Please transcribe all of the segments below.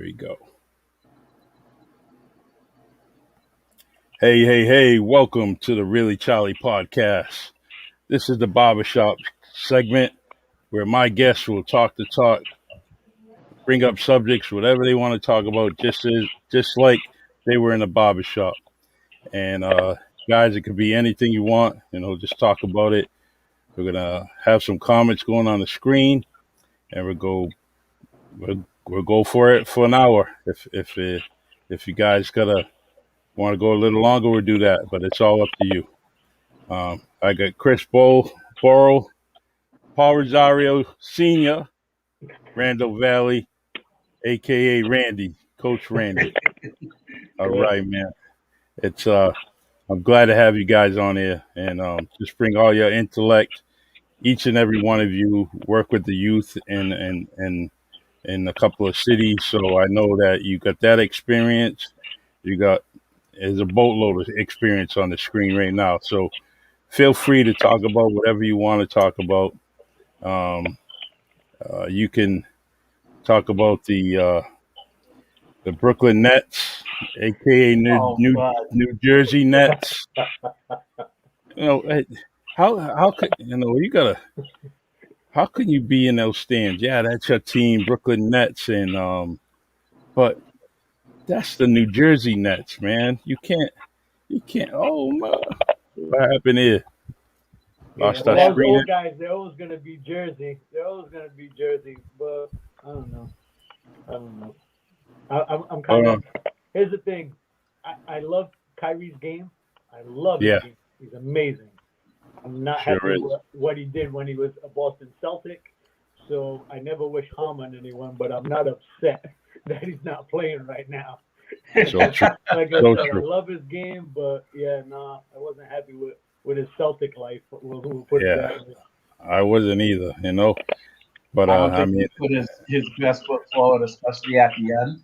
we go. Hey, welcome to the Really Charlie podcast. This is the Barbershop segment where my guests will talk the talk, bring up subjects, whatever they want to talk about, just like they were in a barbershop. And guys, it could be anything you want, just talk about it. We're gonna have some comments going on the screen, and we'll go for it for an hour. If you guys want to go a little longer, we'll do that, but it's all up to you. I got Boerl, Paul Rozario Sr, Randall Vallee, aka Randy, Coach Randy. All right, man. It's I'm glad to have you guys on here, and just bring all your intellect. Each and every one of you work with the youth in a couple of cities, so I know that you got that experience. You got There's a boatload of experience on the screen right now, so feel free to talk about whatever you want to talk about. You can talk about the Brooklyn Nets, aka New Jersey Nets. How could how can you be in those stands? Yeah, that's your team, Brooklyn Nets, and but that's the New Jersey Nets, man. You can't. Oh my, what happened here? Yeah, Lost our screen. old guys, they're always gonna be Jersey. But I don't know. I'm kind of. Here's the thing. I love Kyrie's game. I love his game. He's amazing. I'm not happy with what he did when he was a Boston Celtic. So I never wish harm on anyone, but I'm not upset that he's not playing right now. So true. Like I said, I love his game, but I wasn't happy with his Celtic life. We'll put it that way. I wasn't either, But I mean, he put his best foot forward, especially at the end.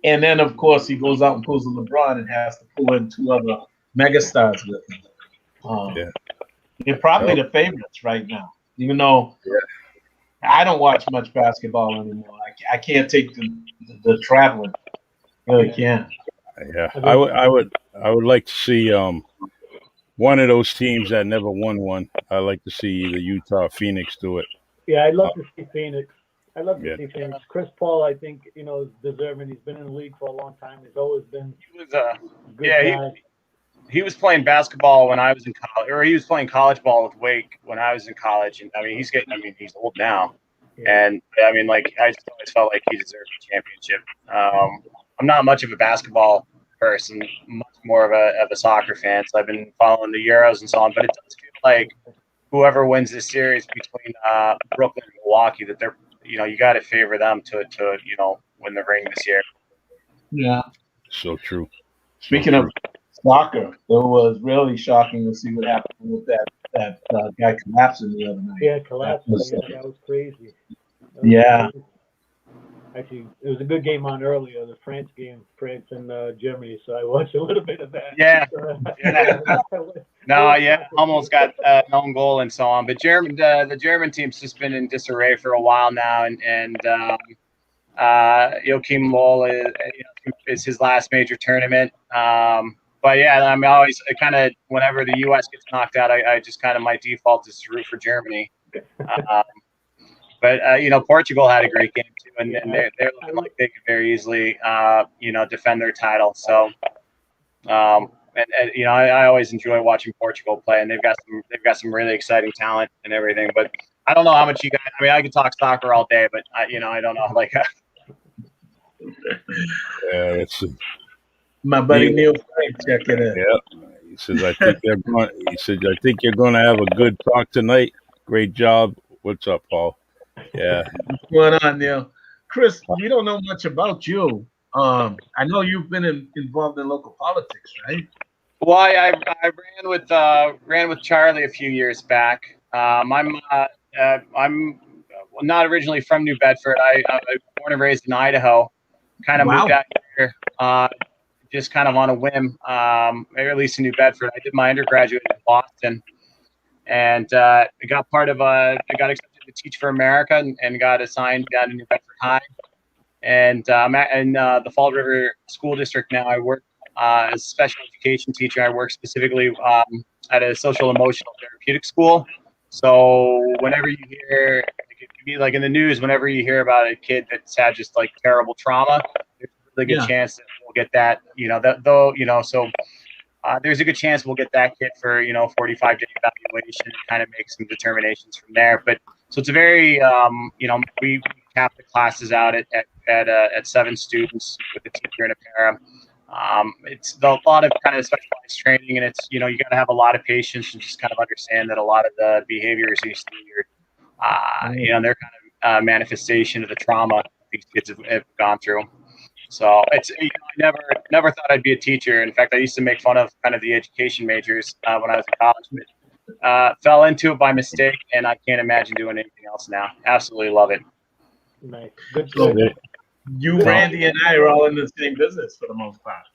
And then, of course, he goes out and pulls a LeBron and has to pull in two other megastars with him. They're probably the favorites right now, even though I don't watch much basketball anymore. I can't take the traveling. Really can't. Yeah, I would like to see one of those teams that never won one. I'd like to see the Utah Phoenix do it. Yeah, I'd love to see Phoenix. Phoenix. Chris Paul, I think, is deserving. He's been in the league for a long time. He's always been a good guy. He was playing basketball when I was in college, or he was playing college ball with Wake when I was in college. And he's old now. Yeah. And I just always felt like he deserved a championship. I'm not much of a basketball person, much more of a soccer fan. So I've been following the Euros and so on. But it does feel like whoever wins this series between Brooklyn and Milwaukee, that they're, you got to favor them to win the ring this year. Yeah. So true. Speaking of soccer, it was really shocking to see what happened with that guy collapsing the other night. Yeah, collapsing. That was crazy. Crazy. Actually, it was a good game on earlier, the France game, France and Germany. So I watched a little bit of that. Yeah. Almost got an own goal and so on. But the German team's just been in disarray for a while now, and Joachim Low is his last major tournament. But I'm always kind of, whenever the U.S. gets knocked out, I just kind of, my default is to root for Germany. But Portugal had a great game too, and they're looking like they could very easily defend their title. So I always enjoy watching Portugal play, and they've got some really exciting talent and everything. But I don't know how much you guys. I could talk soccer all day, but I don't know. It's my buddy Neil Frank checking in. Yeah, he says I think you're going to have a good talk tonight. Great job. What's up, Paul? Yeah. What's going on, Neil? Chris, we don't know much about you. I know you've been involved in local politics, right? Well, I ran with Charlie a few years back. I'm not originally from New Bedford. I was born and raised in Idaho. Kind of moved out here just kind of on a whim, at least in New Bedford. I did my undergraduate in Boston, and I got accepted to Teach for America and got assigned down to New Bedford High. and I'm in the Fall River School District now. I work as a special education teacher. I work specifically at a social emotional therapeutic school. So whenever you hear, like, it could be like in the news, whenever you hear about a kid that's had just like terrible trauma, there's a really good chance that we'll get that, so there's a good chance we'll get that kid for, 45-day evaluation and kind of make some determinations from there. But so it's a very, we cap the classes out at 7 students with a teacher and a para. It's a lot of kind of specialized training, and it's, you got to have a lot of patience and just kind of understand that a lot of the behaviors you see are, they're kind of manifestation of the trauma these kids have gone through. So it's, I never thought I'd be a teacher. In fact, I used to make fun of kind of the education majors when I was in college, but fell into it by mistake, and I can't imagine doing anything else now. Absolutely love it. Nice, good. So you, Randy, and I are all in the same business for the most part.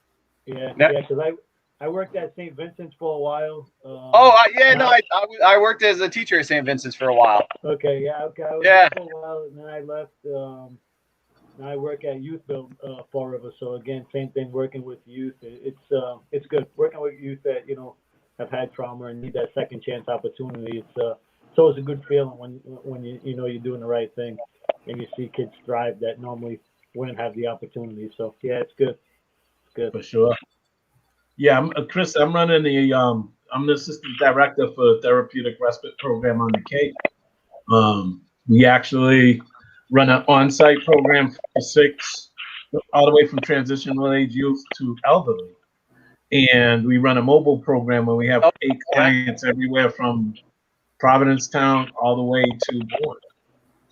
Yeah, because I worked at St. Vincent's for a while. I worked as a teacher at St. Vincent's for a while. Okay, I was there for a while, and then I left. Now I work at Youth Build Fall River. So again, same thing, working with youth. It's good working with youth that have had trauma and need that second chance opportunity. It's always a good feeling when you're doing the right thing and you see kids thrive that normally wouldn't have the opportunity. So yeah, it's good. It's good for sure. Yeah, Chris, I'm running I'm the assistant director for therapeutic respite program on the Cape. We actually run an on-site program for 6, all the way from transitional age youth to elderly. And we run a mobile program where we have 8 clients everywhere from Providencetown all the way to Boerl.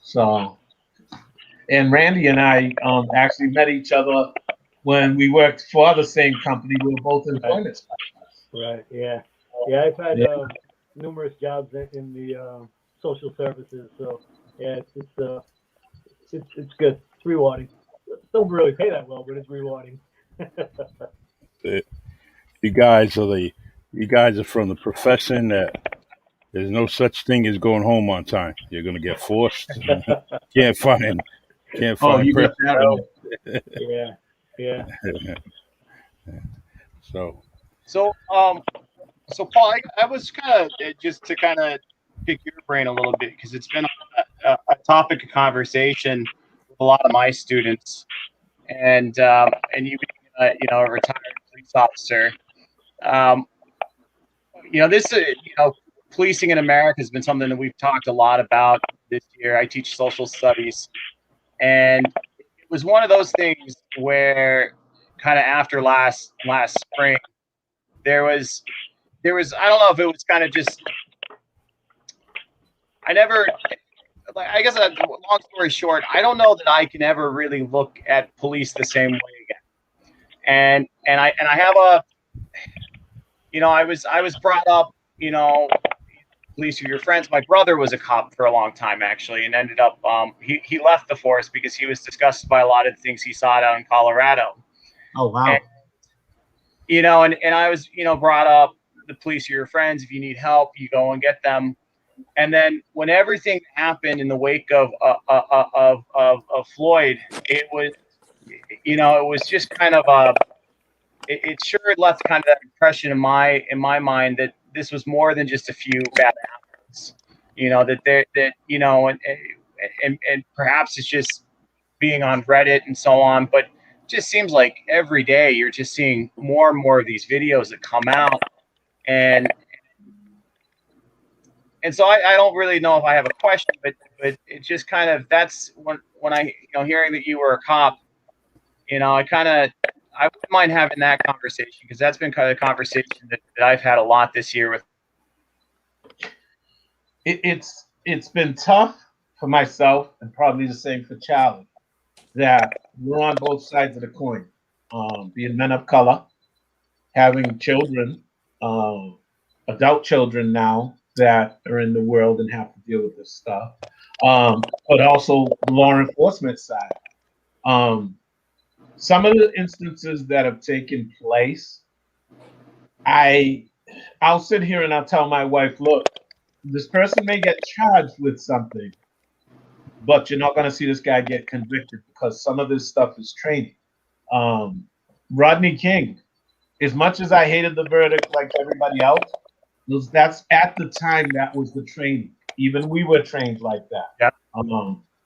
So, and Randy and I actually met each other when we worked for the same company. We were both employment specialists. Right, yeah. I've had numerous jobs in the social services. So, yeah, it's good. It's rewarding. Don't really pay that well, but it's rewarding. You guys are from the profession that there's no such thing as going home on time. You're going to get forced. Can't find you got that right. Yeah. So Paul, I was kind of just to kind of pick your brain a little bit, because it's been a topic of conversation with a lot of my students, and you being a retired police officer, this policing in America has been something that we've talked a lot about this year. I teach social studies, and it was one of those things where kind of after last spring, there was I don't know if it was kind of just I guess long story short, I don't know that I can ever really look at police the same way again. And I have I was brought up, police are your friends. My brother was a cop for a long time, actually, and ended up he left the force because he was disgusted by a lot of the things he saw down in Colorado. Oh wow. And I was brought up, the police are your friends. If you need help, you go and get them. And then when everything happened in the wake of Floyd, it was just kind of it sure left kind of that impression in my mind that this was more than just a few bad apples. And perhaps it's just being on Reddit and so on, but it just seems like every day you're just seeing more and more of these videos that come out, and so I don't really know if I have a question, but it just kind of, that's when I hearing that you were a cop, I wouldn't mind having that conversation, because that's been kind of a conversation that I've had a lot this year with. It's been tough for myself, and probably the same for Charlie, that we're on both sides of the coin. Being men of color, having children, adult children now that are in the world and have to deal with this stuff, but also the law enforcement side. Some of the instances that have taken place, I'll sit here and I'll tell my wife, look, this person may get charged with something, but you're not going to see this guy get convicted because some of this stuff is training. Rodney King, as much as I hated the verdict like everybody else, that's at the time that was the training. Even we were trained like that. Yeah.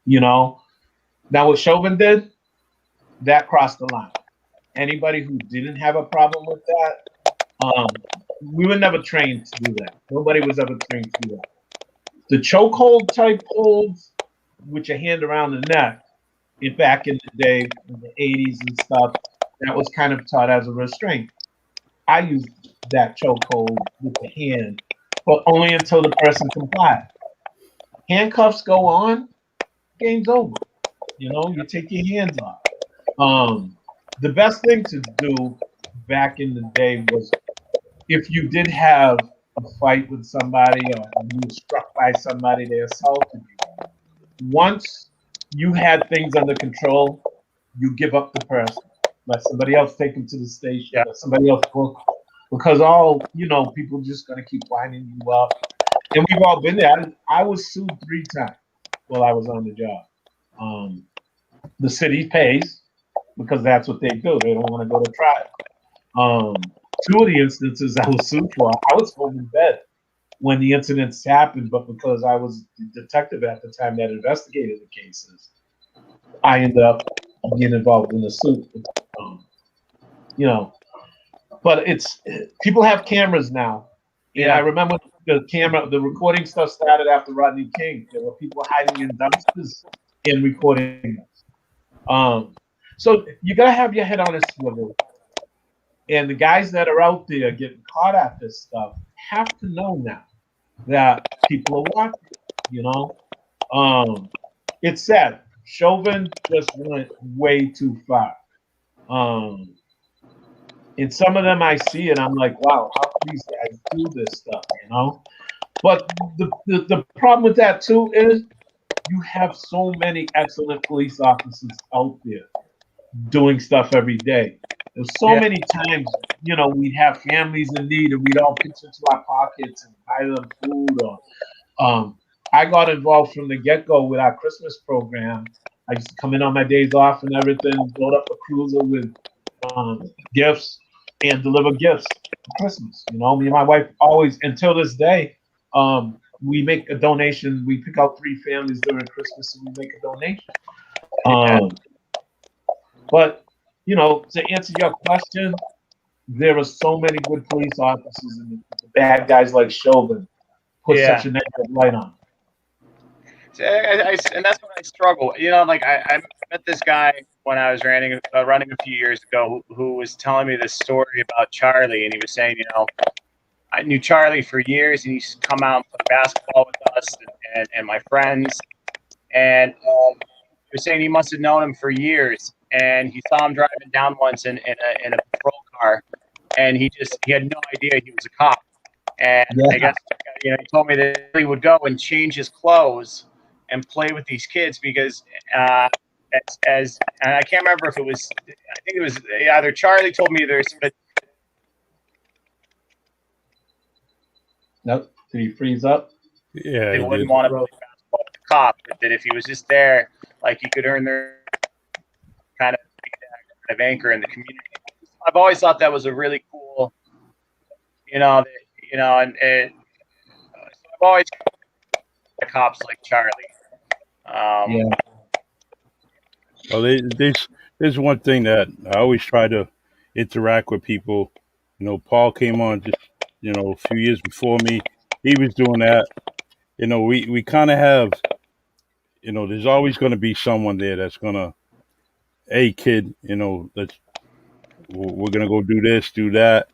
You know, now what Chauvin did, that crossed the line. Anybody who didn't have a problem with that, we were never trained to do that. Nobody was ever trained to do that. The chokehold type holds with your hand around the neck, back in the day, in the 80s and stuff, that was kind of taught as a restraint. I used that chokehold with the hand, but only until the person complied. Handcuffs go on, game's over. You know, you take your hands off. The best thing to do back in the day was if you did have a fight with somebody or you were struck by somebody, they assaulted you. Once you had things under control, you give up the person. Let somebody else take them to the station. Yeah. Let somebody else book. Because people just gonna keep winding you up. And we've all been there. I was sued 3 times while I was on the job. The city pays because that's what they do. They don't want to go to trial. 2 of the instances I was sued for, I was home in bed when the incidents happened, but because I was the detective at the time that investigated the cases, I ended up being involved in the suit. But it's people have cameras now, and I remember the recording stuff started after Rodney King. There were people hiding in dumpsters and recording us. So you gotta have your head on a swivel. And the guys that are out there getting caught at this stuff have to know now that people are watching. You know, it's sad. Chauvin just went way too far. And some of them I see and I'm like, wow, how can these guys do this stuff? You know. But the problem with that too is you have so many excellent police officers out there doing stuff every day. There's so many times, we'd have families in need and we'd all pitch into our pockets and buy them food. Or I got involved from the get-go with our Christmas program. I used to come in on my days off and everything, load up a cruiser with gifts and deliver gifts for Christmas. Me and my wife always, until this day, we make a donation. We pick out 3 families during Christmas and we make a donation. But, to answer your question, there are so many good police officers and the bad guys like Chauvin put such a negative light on. And that's when I struggle. I met this guy when I was running a few years ago who was telling me this story about Charlie, and he was saying, I knew Charlie for years, and he used to come out and play basketball with us and my friends, and he was saying he must have known him for years, and he saw him driving down once in a patrol car, and he had no idea he was a cop, and I guess he told me that he would go and change his clothes and play with these kids because and I can't remember if it was, I think it was either Charlie told me there's somebody. Nope. Did he freeze up? Yeah. They wouldn't want to play basketball with the cop, but that if he was just there, like he could earn their kind of anchor in the community. I've always thought that was a really cool, and I've always cops like Charlie. Well, there's one thing that I always try to interact with people. Paul came on just a few years before me. He was doing that. We kind of have. There's always going to be someone there that's gonna, hey kid, we're gonna go do this, do that.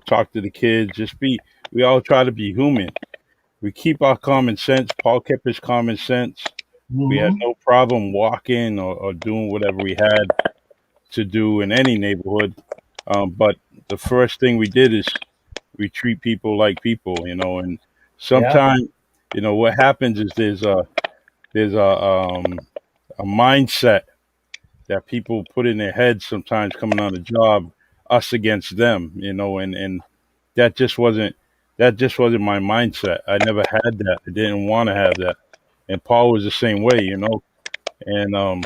Talk to the kids. We all try to be human. We keep our common sense. Paul kept his common sense. We had no problem walking or doing whatever we had to do in any neighborhood. But the first thing we did is we treat people like people, and sometimes, what happens is there's a mindset that people put in their heads sometimes coming on the job, us against them, and that just wasn't my mindset. I never had that. I didn't want to have that. and Paul was the same way, and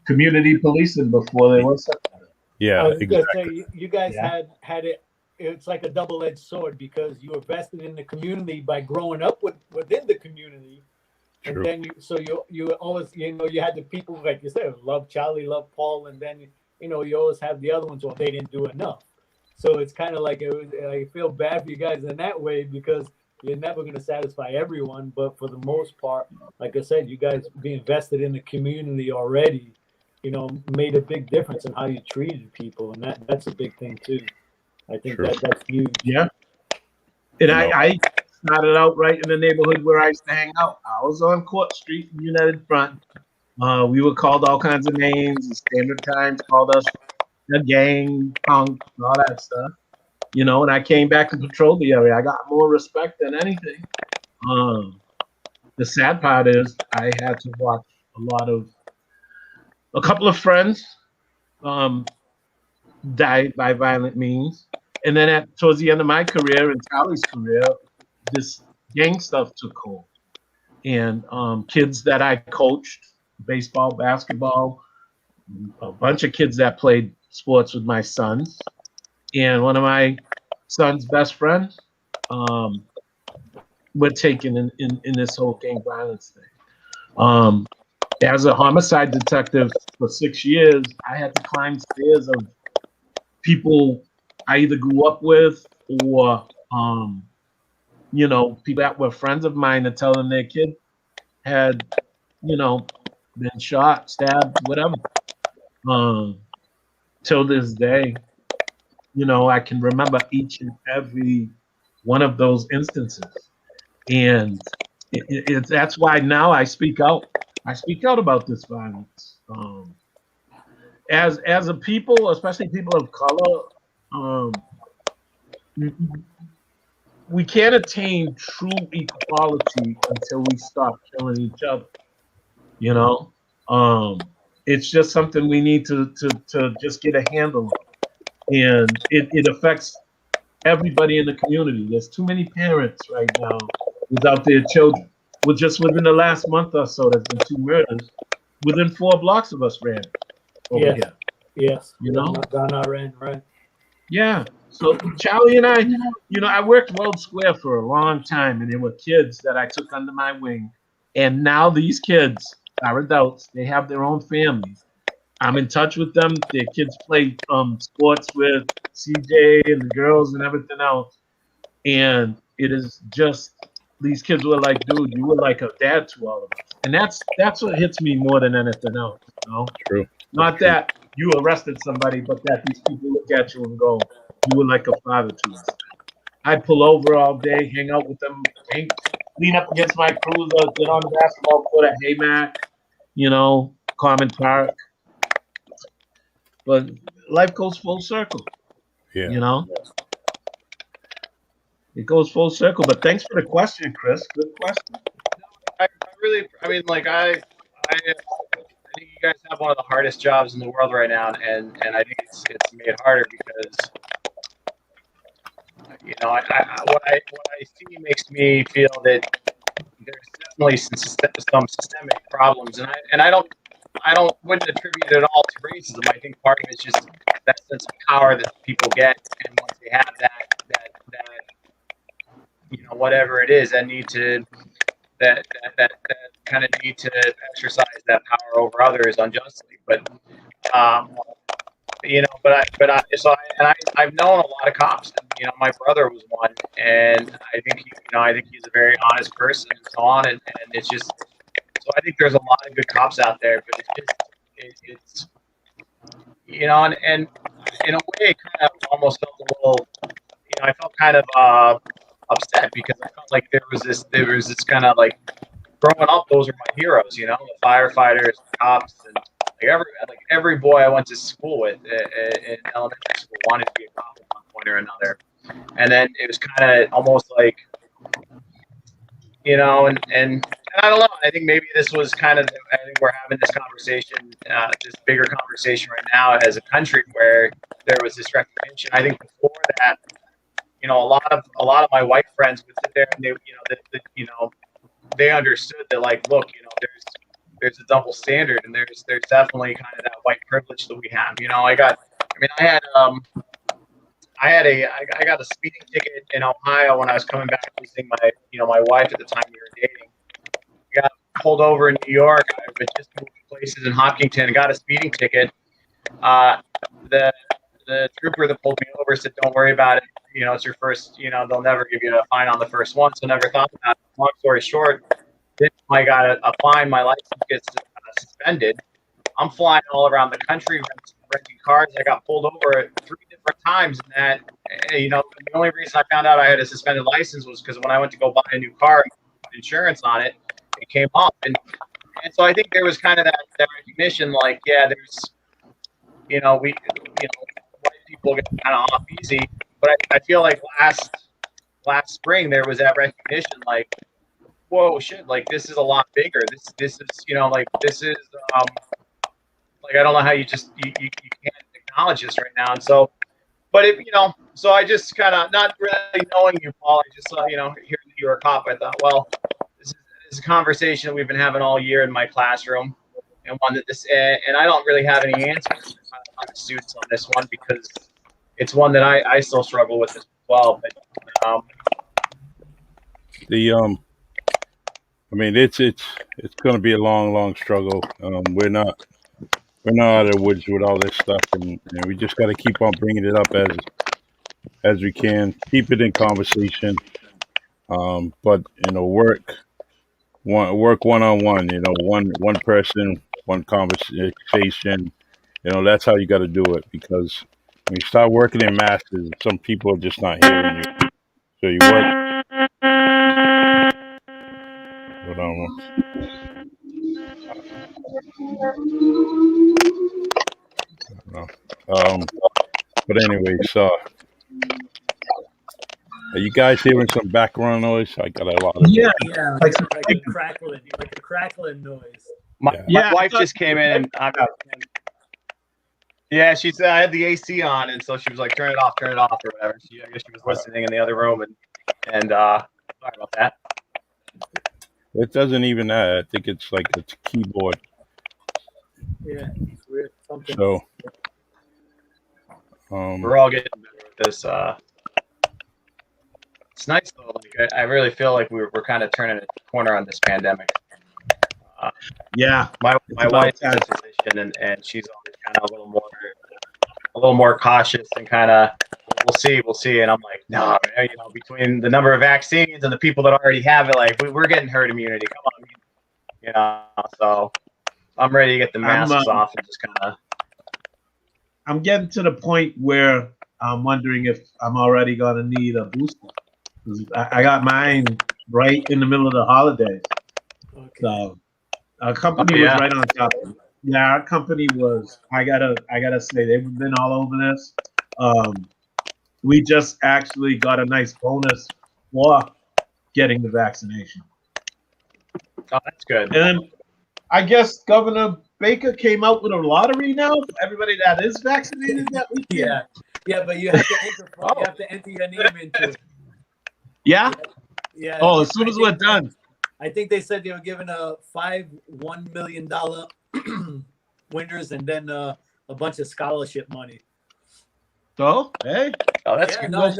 Community policing before they were separate. yeah, I was gonna exactly. say you guys Yeah. had it. It's like a double-edged sword because you were vested in the community by growing up within the community, and True. then you always you had the people like you said love Charlie, love Paul, and then you always have the other ones. Well, they didn't do enough, so it's kind of like I feel bad for you guys in that way because you're never going to satisfy everyone. But for the most part, like I said, you guys being vested in the community already, made a big difference in how you treated people, and that's a big thing too. I think True. that's huge. Yeah. And You know, I started out right in the neighborhood where I used to hang out. I was on Court Street in United Front. We were called all kinds of names. The Standard Times called us a gang, punk, and all that stuff. And I came back and patrolled the area. I got more respect than anything. The sad part is I had to watch a couple of friends die by violent means. And then towards the end of my career and Tally's career, this gang stuff took hold. And kids that I coached, baseball, basketball, a bunch of kids that played sports with my sons. And one of my son's best friends were taken in this whole gang violence thing. As a homicide detective for 6 years, I had to climb stairs of people I either grew up with or, people that were friends of mine that tell them their kid had, been shot, stabbed, whatever. Till this day, I can remember each and every one of those instances. And that's why now I speak out. I speak out about this violence. As a people, especially people of color, we can't attain true equality until we stop killing each other. It's just something we need to just get a handle on, and it affects everybody in the community. There's too many parents right now without their children. Just within the last month or so, there's been 2 murders within 4 blocks of us, Randy, over here. Yes. Gone our end, right? Yeah. So Charlie and I worked World Square for a long time, and there were kids that I took under my wing. And now these kids are adults. They have their own families. I'm in touch with them. Their kids play sports with CJ and the girls and everything else. And it is just, these kids were like, dude, you were like a dad to all of us. And that's what hits me more than anything else. True. Not that you arrested somebody, but that these people look at you and go, you were like a father to us. I pull over all day, hang out with them, lean up against my cruiser, get on the basketball court at Haymack, Carmen Park. But life goes full circle. Yeah. It goes full circle. But thanks for the question, Chris. Good question. I think you guys have one of the hardest jobs in the world right now, and I think it's made harder because what I see makes me feel that there's definitely some systemic problems, and I wouldn't attribute it all to racism. I think part of it's just that sense of power that people get, and once they have that whatever it is, that need to that kind of need to exercise that power over others unjustly. But I've known a lot of cops. My brother was one, and I think he's a very honest person and so on. And it's just so I think there's a lot of good cops out there, but it's and in a way, it kind of almost felt a little. I felt kind of upset because I felt like there was this kind of like growing up, those are my heroes, the firefighters, the cops, and every boy I went to school with in elementary school wanted to be a cop at one point or another. And then it was kind of almost like, and I don't know. I think maybe this was I think we're having this conversation, this bigger conversation right now as a country where there was this recognition. I think before that, a lot of my white friends would sit there and they, they understood that, like, look, there's a double standard, and there's definitely kind of that white privilege that we have. I got a speeding ticket in Ohio when I was coming back visiting my wife at the time we were dating. I got pulled over in New York. I had just moved places in Hopkinton and got a speeding ticket. The trooper that pulled me over said, "Don't worry about it. It's your first. They'll never give you a fine on the first one." So never thought about it. Long story short, then I got a fine. My license gets suspended. I'm flying all around the country renting cars. I got pulled over 3 different times, and that the only reason I found out I had a suspended license was because when I went to go buy a new car, put insurance on it, it came up, and so I think there was kind of that recognition, like, yeah, there's white people get kind of off easy, but I feel like last spring there was that recognition, like, whoa, shit, like, this is a lot bigger. This is like, I don't know how you can't acknowledge this right now. And so, but so I just kind of, not really knowing you, Paul, I just hearing that you were a cop, I thought, well, this is a conversation that we've been having all year in my classroom, and one that and I don't really have any answers to the students on this one, because it's one that I still struggle with as well. But I mean, it's going to be a long struggle. We're not out of the woods with all this stuff, and we just got to keep on bringing it up as we can, keep it in conversation. But work one-on-one. One person, one conversation. That's how you got to do it, because when you start working in masses, some people are just not hearing you. So you work. Hold on. But anyway, so are you guys hearing some background noise? I got a lot of yeah, like a crackling noise. My wife just came in, and yeah, she said I had the AC on, and so she was like, turn it off, or whatever. I guess she was listening in the other room, and sorry about that. It doesn't even I think it's like a keyboard. Yeah, it's weird. Something. So we're all getting better with this. It's nice though. Like, I really feel like we're kind of turning a corner on this pandemic. My wife's in a position, and she's always kind of a little more cautious, and kind of, we'll see. And I'm like, no, man, between the number of vaccines and the people that already have it, like, we're getting herd immunity. Come on, so I'm ready to get the masks off and just kind of. I'm getting to the point where I'm wondering if I'm already gonna need a booster. I got mine right in the middle of the holidays. Okay. So our company was right on top of it. Yeah, our company was. I gotta say, they've been all over this. We just actually got a nice bonus for getting the vaccination. Oh, that's good. And then I guess Governor Baker came out with a lottery now for everybody that is vaccinated that weekend. Yeah, but you have to enter your name into it. Yeah. Yeah. Oh, as soon as we're done. I think they said they were giving $1 million winners, and then a bunch of scholarship money. So hey, that's I can go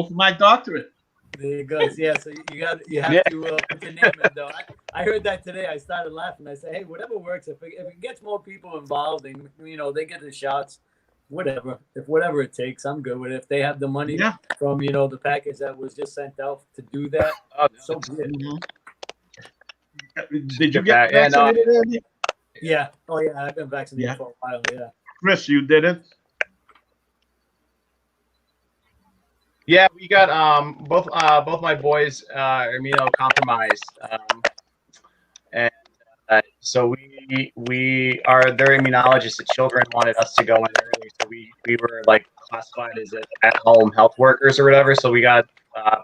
for my doctorate. There you go. Yeah, so you have to put your name in though. I heard that today. I started laughing. I said, hey, whatever works. If it gets more people involved, and they get the shots, whatever. If whatever it takes, I'm good with it. If they have the money from the package that was just sent out to do that, so be it. Mm-hmm. Did you get vaccinated, Andy? Yeah. Oh yeah, I've been vaccinated for a while. Yeah. Chris, you didn't? Yeah, we got both my boys are immunocompromised, and so their immunologists at Children wanted us to go in early, so we were like classified as at-home health workers or whatever. So we got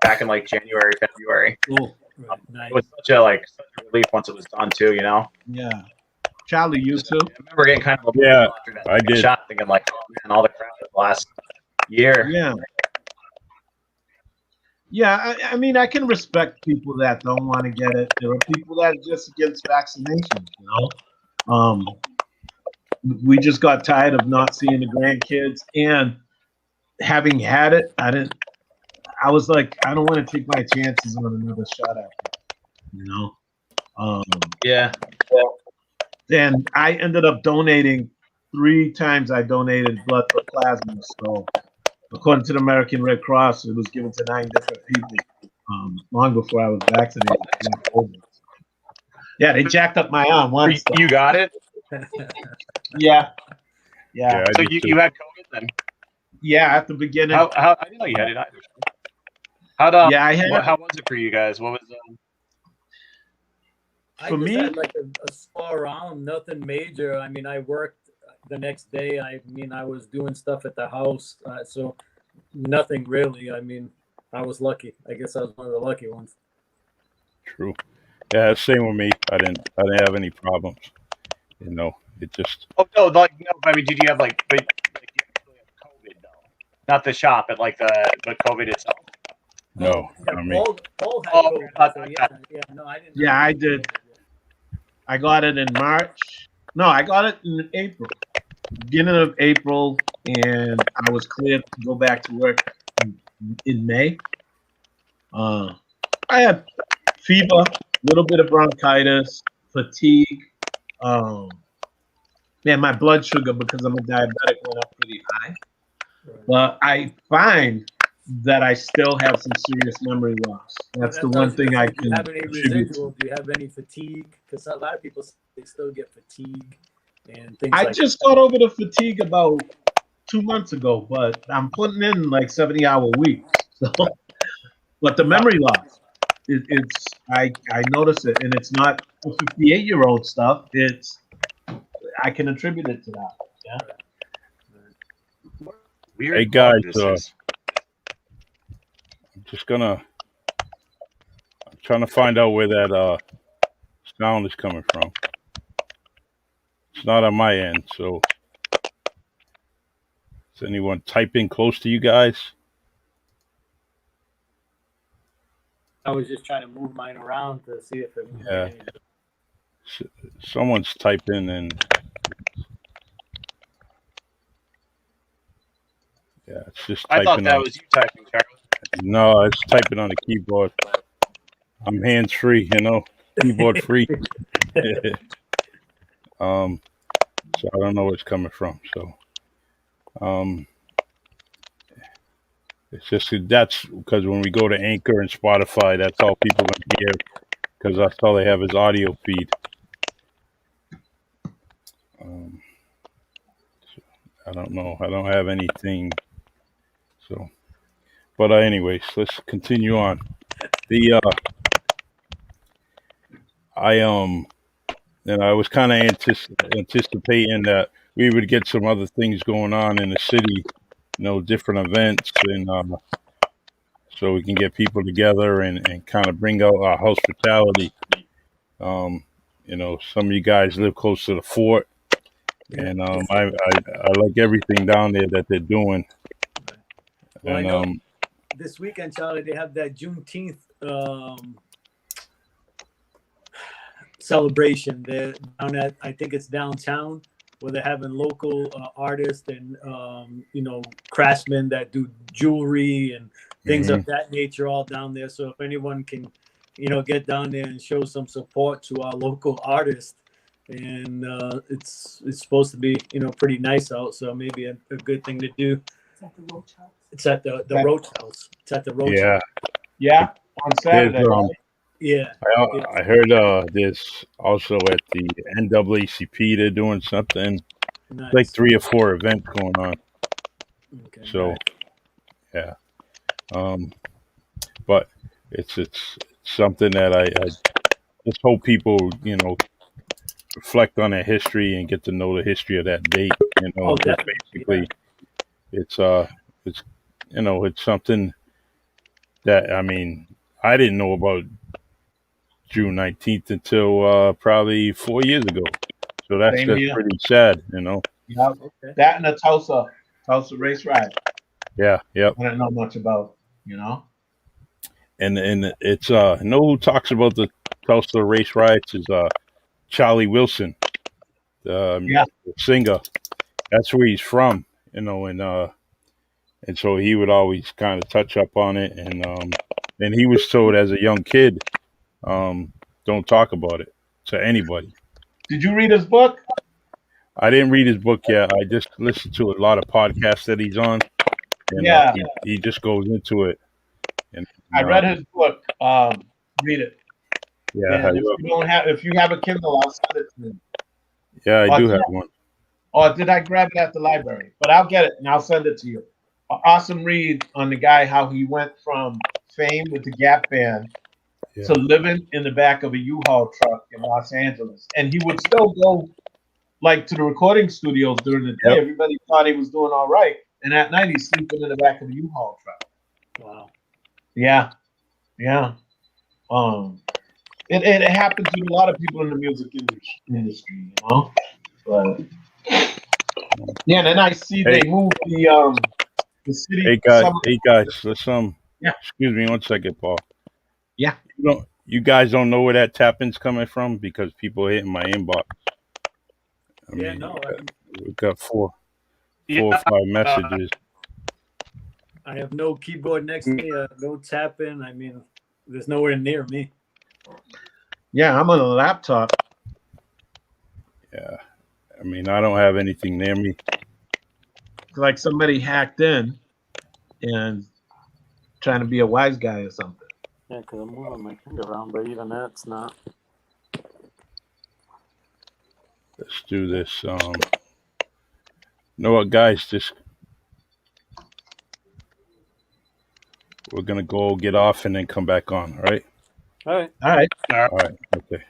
back in like January, February. Cool. Nice. It was such a relief once it was done too, Yeah. Charlie, you too? I remember getting kind of after that I did. shot, thinking like, oh man, all the crap of the last year. Yeah. Yeah, I mean, I can respect people that don't want to get it. There are people that are just against vaccinations, you know. We just got tired of not seeing the grandkids, and having had it, I was like, I don't want to take my chances on another shot at it, you know. Yeah. And I ended up donating 3 times. I donated blood for plasma. So, according to the American Red Cross, it was given to 9 different people long before I was vaccinated. Yeah, they jacked up my arm once. You got it? Yeah. So you had COVID then? Yeah, at the beginning. How I didn't know you had it either. How was it for you guys? What was I just had like a sore arm, nothing major. I mean, I worked the next day. I mean, I was doing stuff at the house, so nothing really. I mean, I was lucky. I guess I was one of the lucky ones. True. Yeah, same with me. I didn't have any problems. You know, it just. Oh no! Like no. I mean, did you have like you actually have COVID though? Not the shot, but like but COVID itself. No, yeah, I mean. Paul had COVID. So no, I didn't. Yeah, I did. I got it in March. No, I got it in April. Beginning of April, and I was cleared to go back to work in May. I had fever, a little bit of bronchitis, fatigue. Man, my blood sugar, because I'm a diabetic, went up pretty high. But I find that I still have some serious memory loss. That's the one thing I can attribute. Do you have any fatigue? Because a lot of people, they still get fatigue and things I just got over the fatigue about 2 months ago, but I'm putting in like 70-hour weeks. So, but the memory loss, I notice it, and it's not a 58-year-old stuff. I can attribute it to that. Yeah. Weird. Hey guys, I'm trying to find out where that sound is coming from. It's not on my end, so is anyone typing close to you guys? I was just trying to move mine around to see if it. Yeah. Someone's typing and. Yeah, it's just typing. I thought that was you typing, Charles. No, it's typing on the keyboard. I'm hands free, keyboard free. So I don't know where it's coming from. So, it's just that's because when we go to Anchor and Spotify, that's all people gonna hear because that's all they have is audio feed. I don't know. I don't have anything. So, but anyways, let's continue on. I was kind of anticipating that we would get some other things going on in the city, different events, and so we can get people together and kind of bring out our hospitality. Some of you guys live close to the fort, and I like everything down there that they're doing. Well, and, I know this weekend, Charlie, they have that Juneteenth celebration. They're down at, I think it's downtown, where they're having local artists and craftsmen that do jewelry and things of that nature all down there. So if anyone can, get down there and show some support to our local artists, and it's supposed to be pretty nice out, so maybe a good thing to do. It's at the Roach House. It's at the Roach House. Yeah, on Saturday. Yeah. I heard there's also at the NAACP they're doing something. Nice. Like 3 or 4 events going on. Okay, so nice. Yeah. But it's something that I just hope people, reflect on their history and get to know the history of that date. Basically it's something that, I didn't know about June 19th until probably 4 years ago. So that's pretty sad, Yeah, okay. That and the Tulsa race ride. Yeah, yep. I don't know much about, and it's know who talks about the Tulsa race riots is Charlie Wilson, Yeah. the singer. That's where he's from, and so he would always kind of touch up on it, and he was told as a young kid, don't talk about it to anybody. Did you read his book? I didn't read his book yet. I just listened to a lot of podcasts that he's on, and Yeah. he just goes into it. And I read his book. Read it. Yeah, And if you have a Kindle, I'll send it to you. yeah, I do have one. Or did I grab it at the library? But I'll get it and I'll send it to you. Awesome read on the guy, how he went from fame with the Gap Band to living in the back of a U-Haul truck in Los Angeles. And he would still go like to the recording studios during the day. Yep. Everybody thought he was doing all right. And at night he's sleeping in the back of a U-Haul truck. Wow. Yeah. Yeah. It happens to a lot of people in the music industry, you know. But yeah, and then I see they moved the city. Hey guys, let's excuse me one second, Paul. Yeah. You guys don't know where that tapping's coming from because people are hitting my inbox. We've got four or five messages. I have no keyboard next to me, no tapping. I mean, there's nowhere near me. Yeah, I'm on a laptop. Yeah. I mean, I don't have anything near me. Like somebody hacked in and trying to be a wise guy or something. Yeah, because I'm moving my finger around, but even that's not. Let's do this. You know what, guys? We're gonna go get off and then come back on. All right. All right. All right. All right. Okay.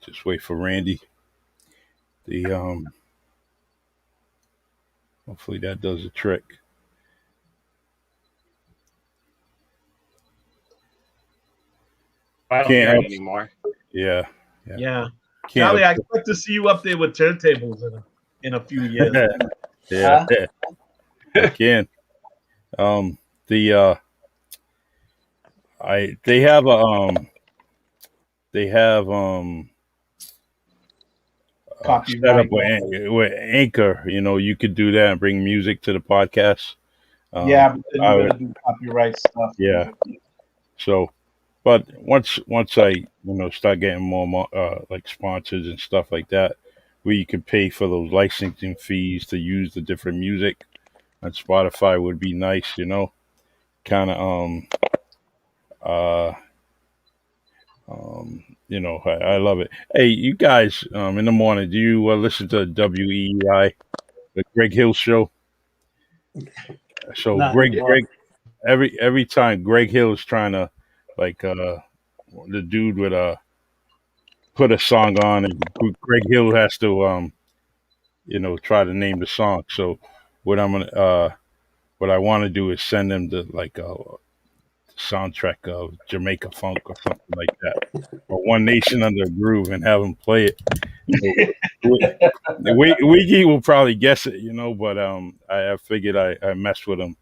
Just wait for Randy. Hopefully that does the trick. I don't hear it anymore. Yeah. Charlie, I expect to see you up there with turntables in a few years. Yeah. I can. They have set up with Anchor. You know, you could do that and bring music to the podcast. But then you gotta do copyright stuff. Yeah. So, but once I start getting more like sponsors and stuff like that, where you could pay for those licensing fees to use the different music on Spotify would be nice. Kind of I love it. Hey, you guys, in the morning, do you listen to WEI, the Greg Hill show? So Greg, every time Greg Hill is trying to, like, the dude would put a song on, and Greg Hill has to try to name the song. So what I want to do is send them to like a soundtrack of Jamaica Funk or something like that, or One Nation Under a Groove, and have them play it. Wiggy will probably guess it, but I figured I messed with him,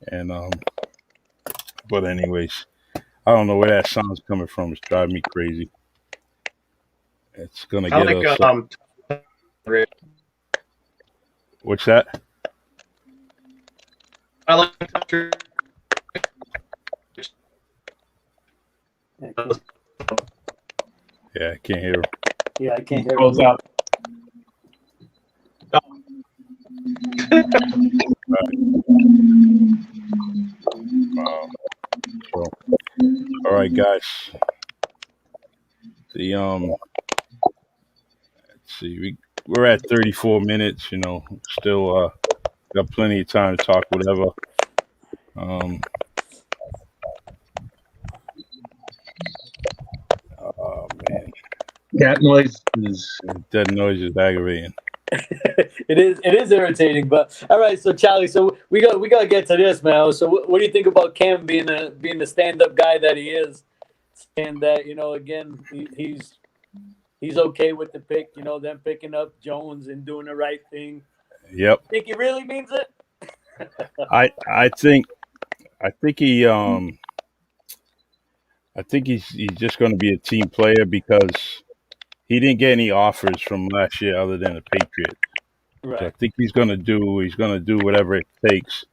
and but anyways, I don't know where that sound's coming from. It's driving me crazy. It's gonna get us. What's that? I like. Yeah, I can't hear him. Yeah, I can't hear him. Up. All right, guys. Let's see, we're at 34 minutes. Still Got plenty of time to talk whatever. Oh man, that noise is that noise is aggravating. It is irritating, but all right. So Charlie, so we gotta get to this, man. So what do you think about Cam being the stand up guy that he is, and that again he's okay with the pick, them picking up Jones and doing the right thing. Yep. Think he really means it? I think he I think he's just going to be a team player because he didn't get any offers from last year other than the Patriots. Right. So I think he's going to do whatever it takes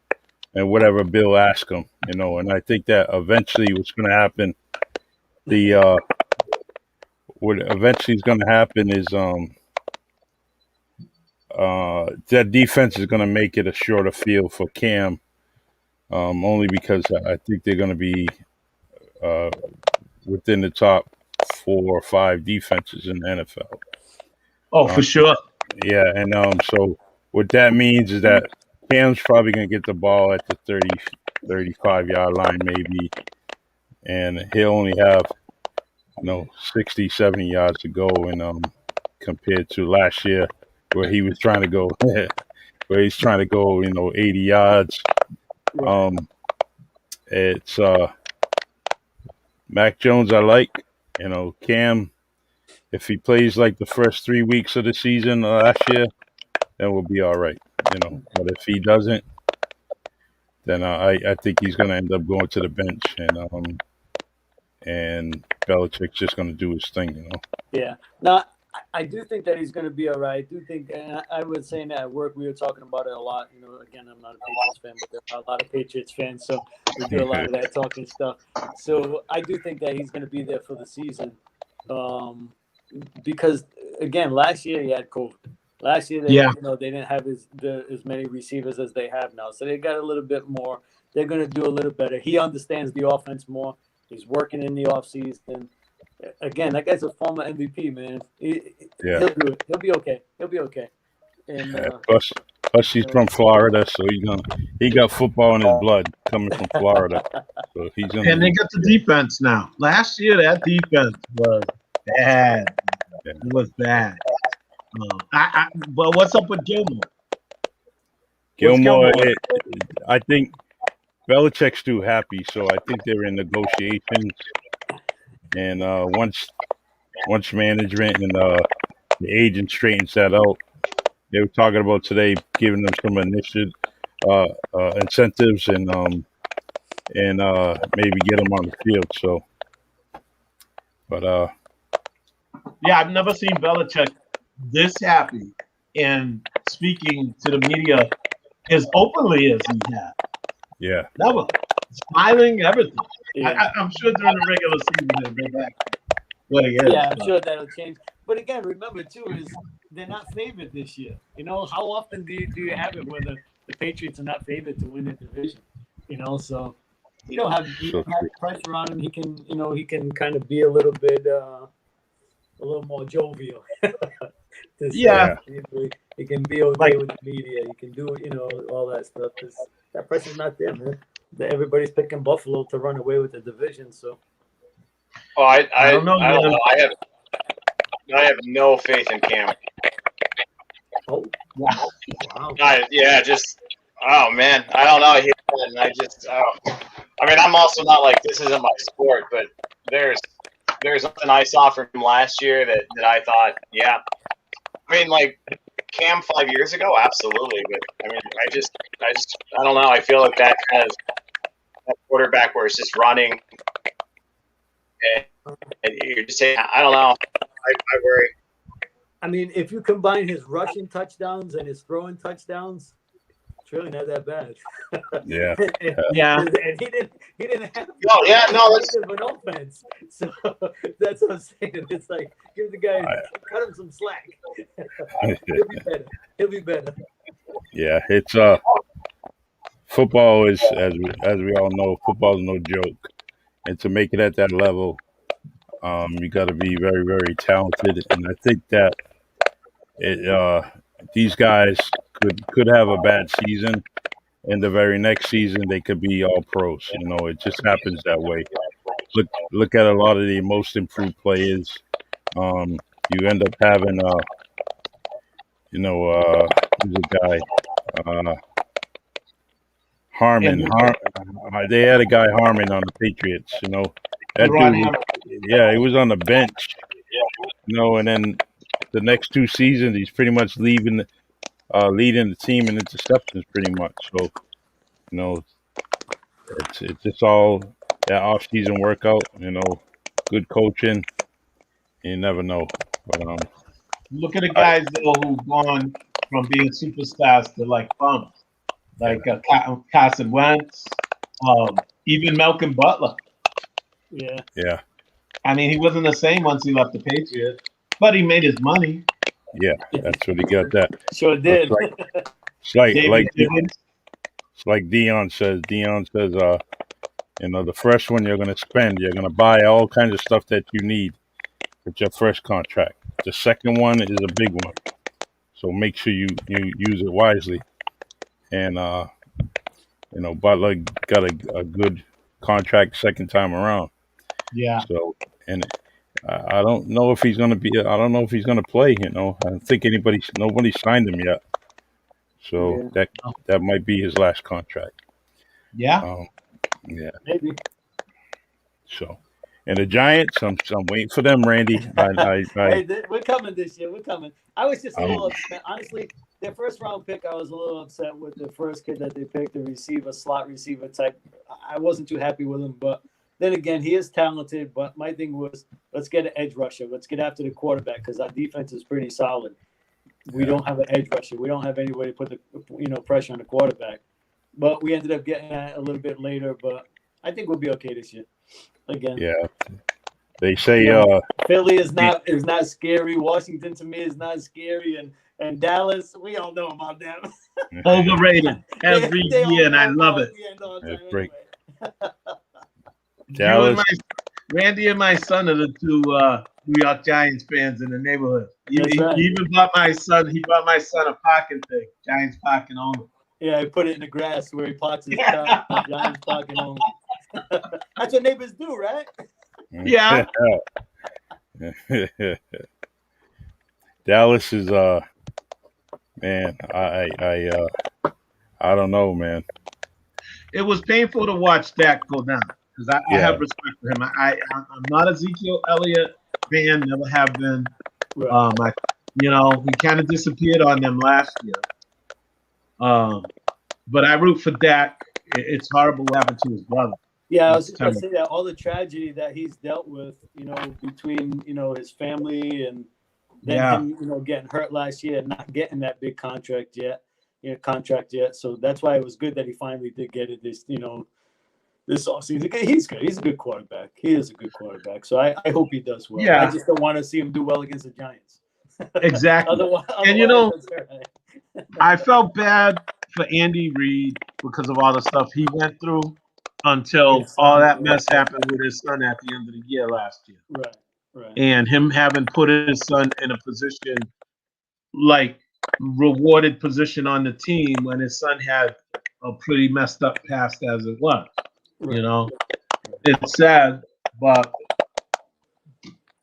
and whatever Bill asks him, and I think that eventually what's going to happen, what eventually is going to happen is that defense is going to make it a shorter field for Cam, only because I think they're going to be within the top 4 or 5 defenses in the NFL. Oh, for sure. Yeah, and so what that means is that Cam's probably going to get the ball at the 30, 35-yard line maybe, and he'll only have 60, 70 yards to go, and compared to last year where he was trying to go 80 yards. It's Mac Jones I like. Cam, if he plays like the first 3 weeks of the season last year, then we'll be all right. But if he doesn't, then I think he's going to end up going to the bench, and Belichick's just going to do his thing. Yeah. Now, I do think that he's going to be all right. I do think, and I was saying that at work, we were talking about it a lot. Again, I'm not a Patriots fan, but there are a lot of Patriots fans, so we do a lot of that talking stuff. So I do think that he's going to be there for the season, because again, last year he had COVID. Last year, they didn't have as many receivers as they have now, so they got a little bit more. They're going to do a little better. He understands the offense more. He's working in the offseason. Again, that guy's a former MVP, man. He'll do it. He'll be okay. And plus he's from Florida, so he got football in his blood coming from Florida. So he's gonna. And they got the defense now. Last year, that defense was bad. Yeah. It was bad. But what's up with Gilmore? Gilmore, I think Belichick's too happy, so I think they're in negotiations. And once management and the agent straightens that out, they were talking about today giving them some incentives and maybe get them on the field. So, but yeah, I've never seen Belichick this happy and speaking to the media as openly as he had. Yeah, never smiling, everything. Yeah. I'm sure during the regular season they'll go back what he is. Yeah, I'm sure that'll change. But again, remember too is they're not favored this year. How often do you have it where the Patriots are not favored to win the division? So you don't have pressure on him. He can kind of be a little bit a little more jovial. Yeah. He can be okay with the media. He can do all that stuff. That pressure's not there, man. Everybody's picking Buffalo to run away with the division. So. Oh, I don't know. I have no faith in Cam. Oh, wow. Oh man, I don't know. I'm also not like this isn't my sport, but there's something I saw from him last year that I thought, yeah. Like Cam 5 years ago, absolutely, but I don't know. I feel like that kind of that quarterback where it's just running, and you're just saying, I don't know. I worry. If you combine his rushing touchdowns and his throwing touchdowns, it's really not that bad. Yeah. And he didn't have that's an offense. So that's what I'm saying. It's like give the guy cut him some slack. He'll be better. Yeah, it's football is as we all know, football is no joke, and to make it at that level, you got to be very, very talented. And I think that these guys could have a bad season, and the very next season they could be all pros. It just happens that way. Look at a lot of the most improved players. You end up having who's the guy? Harmon. They had a guy Harmon on the Patriots. That dude. He was on the bench. And then the next 2 seasons he's pretty much leading the team in interceptions, pretty much. So it's just all that off-season workout. Good coaching. You never know. But look at the guys though who've gone from being superstars to like bums, like Carson Wentz, even Malcolm Butler. Yeah. I mean, he wasn't the same once he left the Patriots, but he made his money. Yeah, that's what he got. That sure did. It's like Dion says. Dion says, the first one you're going to spend, you're going to buy all kinds of stuff that you need with your first contract. The second one is a big one, so make sure you use it wisely. And Butler got a good contract second time around. Yeah. So, and I don't know if he's going to be. I don't know if he's going to play. I don't think nobody signed him yet. So that might be his last contract. Yeah. Yeah. Maybe. So, and the Giants, I'm waiting for them, Randy. Hey, we're coming this year. We're coming. I was just a little upset. Honestly, their first round pick, I was a little upset with the first kid that they picked, the slot receiver type. I wasn't too happy with him, but then again, he is talented. But my thing was, let's get an edge rusher. Let's get after the quarterback because our defense is pretty solid. We don't have an edge rusher. We don't have anybody to put the pressure on the quarterback. But we ended up getting that a little bit later. But I think we'll be okay this year. Again. Yeah. They say Philly is not scary. Washington to me is not scary, and Dallas, we all know about them. Overrated every year, and I love it. That's great. Dallas. Randy and my son are the two New York Giants fans in the neighborhood. He even bought my son. He bought my son a parking thing, Giants parking only. Yeah, he put it in the grass where he parks his car. Giants parking only. That's what neighbors do, right? Yeah. Dallas is man, I don't know, man. It was painful to watch Dak go down because I have respect for him. I'm not a Ezekiel Elliott fan, never have been. Right. He kind of disappeared on them last year. But I root for Dak. It's horrible what happened to his brother. Yeah, I was just going to say that all the tragedy that he's dealt with, between, his family and then him, getting hurt last year and not getting that big contract yet. So that's why it was good that he finally did get it this offseason. He's good. He's a good quarterback. He is a good quarterback. So I hope he does well. Yeah. I just don't want to see him do well against the Giants. Exactly. Otherwise, I felt bad for Andy Reid because of all the stuff he went through until all that mess happened with his son at the end of the year last year. Right. And him having put his son in a position, like rewarded position on the team when his son had a pretty messed up past as it was. Right. It's sad, but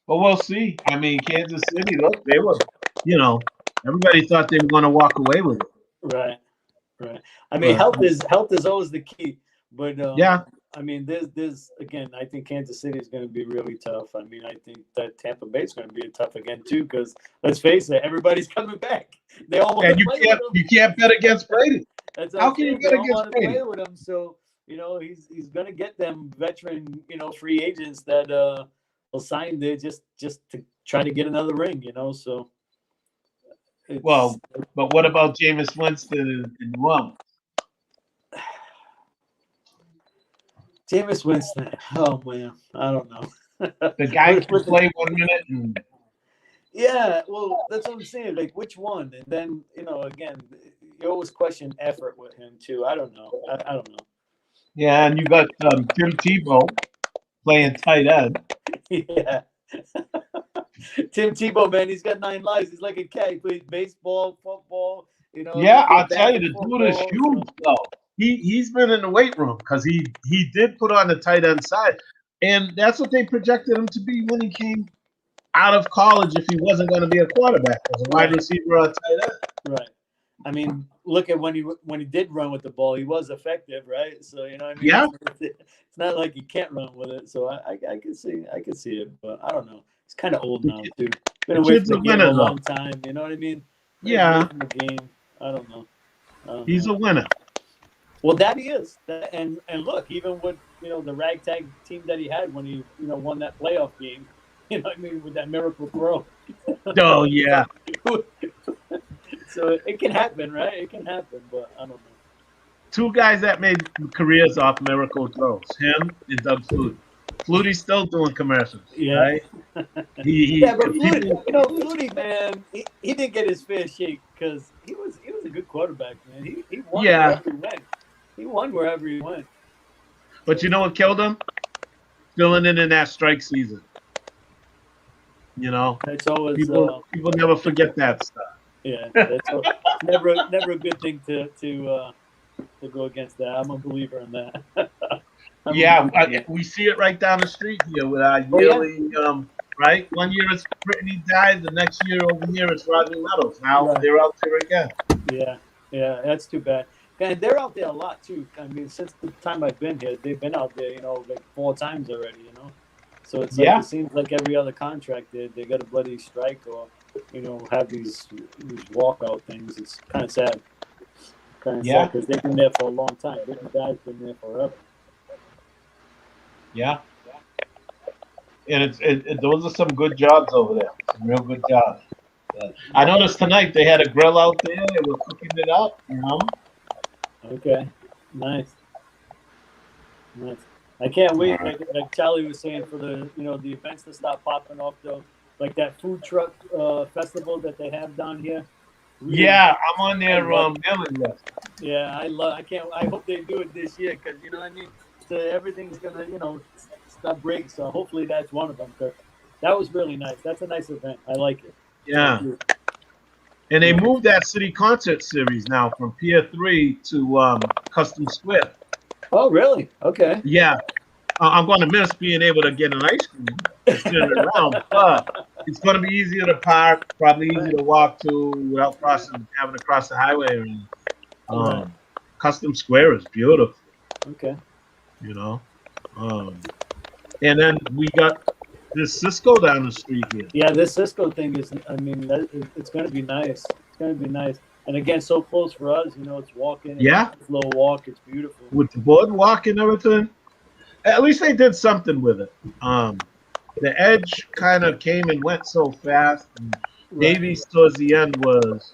we'll see. I mean, Kansas City, look, they were, everybody thought they were going to walk away with it. Right. I mean, health is always the key. But I mean, there's again. I think Kansas City is going to be really tough. I mean, I think that Tampa Bay is going to be tough again too. Because let's face it, everybody's coming back. They all want to play with him. You can't bet against Brady. How can you bet against Brady? Play with him, so he's going to get them veteran free agents that will sign there just to try to get another ring. So. Well, but what about Jameis Winston and Rum? Jameis Winston. Oh man, I don't know. The guy can play 1 minute. Yeah, well, that's what I'm saying. Like, which one? And then again, you always question effort with him too. I don't know. I don't know. Yeah, and you got Tim Tebow playing tight end. Yeah. Tim Tebow, man, he's got 9 lives. He's like a cat. He plays baseball, football. You know, Yeah, they I'll tell you, the dude is huge though. He's been in the weight room because he did put on the tight end side, and that's what they projected him to be when he came out of college. If he wasn't going to be a quarterback, as a wide receiver or a tight end. Right. I mean, look at when he did run with the ball, he was effective, right? So you know what I mean. Yeah. It's not like he can't run with it. So I can see it, but I don't know. He's kind of old now too. Been away from the game a long time. You know what I mean? Yeah. Away from the game. I don't know. He's a winner. Well, that he is. And look, even with the ragtag team that he had when he won that playoff game, you know what I mean, with that miracle throw. Oh yeah. So it can happen, right? It can happen, but I don't know. Two guys that made careers off miracle throws: him and Doug Flutie. Flutie's still doing commercials, right? But Flutie, man, he didn't get his fair shake because he was a good quarterback, man. He won wherever he went. He won wherever he went. But you know what killed him? Filling in that strike season. You know, that's always people never forget that stuff. Yeah, that's never a good thing to go against that. I'm a believer in that. We see it right down the street here with our yearly, right? 1 year it's Brittany died, the next year over here it's Rodney Meadows. Now they're out there again. Yeah, that's too bad. And they're out there a lot too. I mean, since the time I've been here, they've been out there, like 4 times already, So it's like it seems like every other contract they got a bloody strike or have these walkout things. It's kind of sad. Sad because they've been there for a long time. Brittany Dive's been there forever. Yeah. And those are some good jobs over there. Some real good jobs. I noticed tonight they had a grill out there. They were cooking it up, Okay. Nice. I can't wait. Like Charlie was saying, for the the events to start popping off though, like that food truck festival that they have down here. Really, yeah, I'm on their mailing list. Yeah, I hope they do it this year because you know what I mean. So everything's gonna stop break. So hopefully that's one of them. Cause that was really nice. That's a nice event. I like it. Yeah. And they moved that city concert series now from Pier 3 to Custom Square. Oh, really? Okay. Yeah. I'm going to miss being able to get an ice cream and sit around, but it's going to be easier to park, probably easier to walk to without having to cross the highway. Custom Square is beautiful. Okay. And then we got this Cisco down the street here. Yeah, this Cisco thing is, it's going to be nice. It's going to be nice. And again, so close for us, it's walking. It's a little walk. It's beautiful. With the boardwalk and everything. At least they did something with it. The edge kind of came and went so fast. And Davies towards the end was,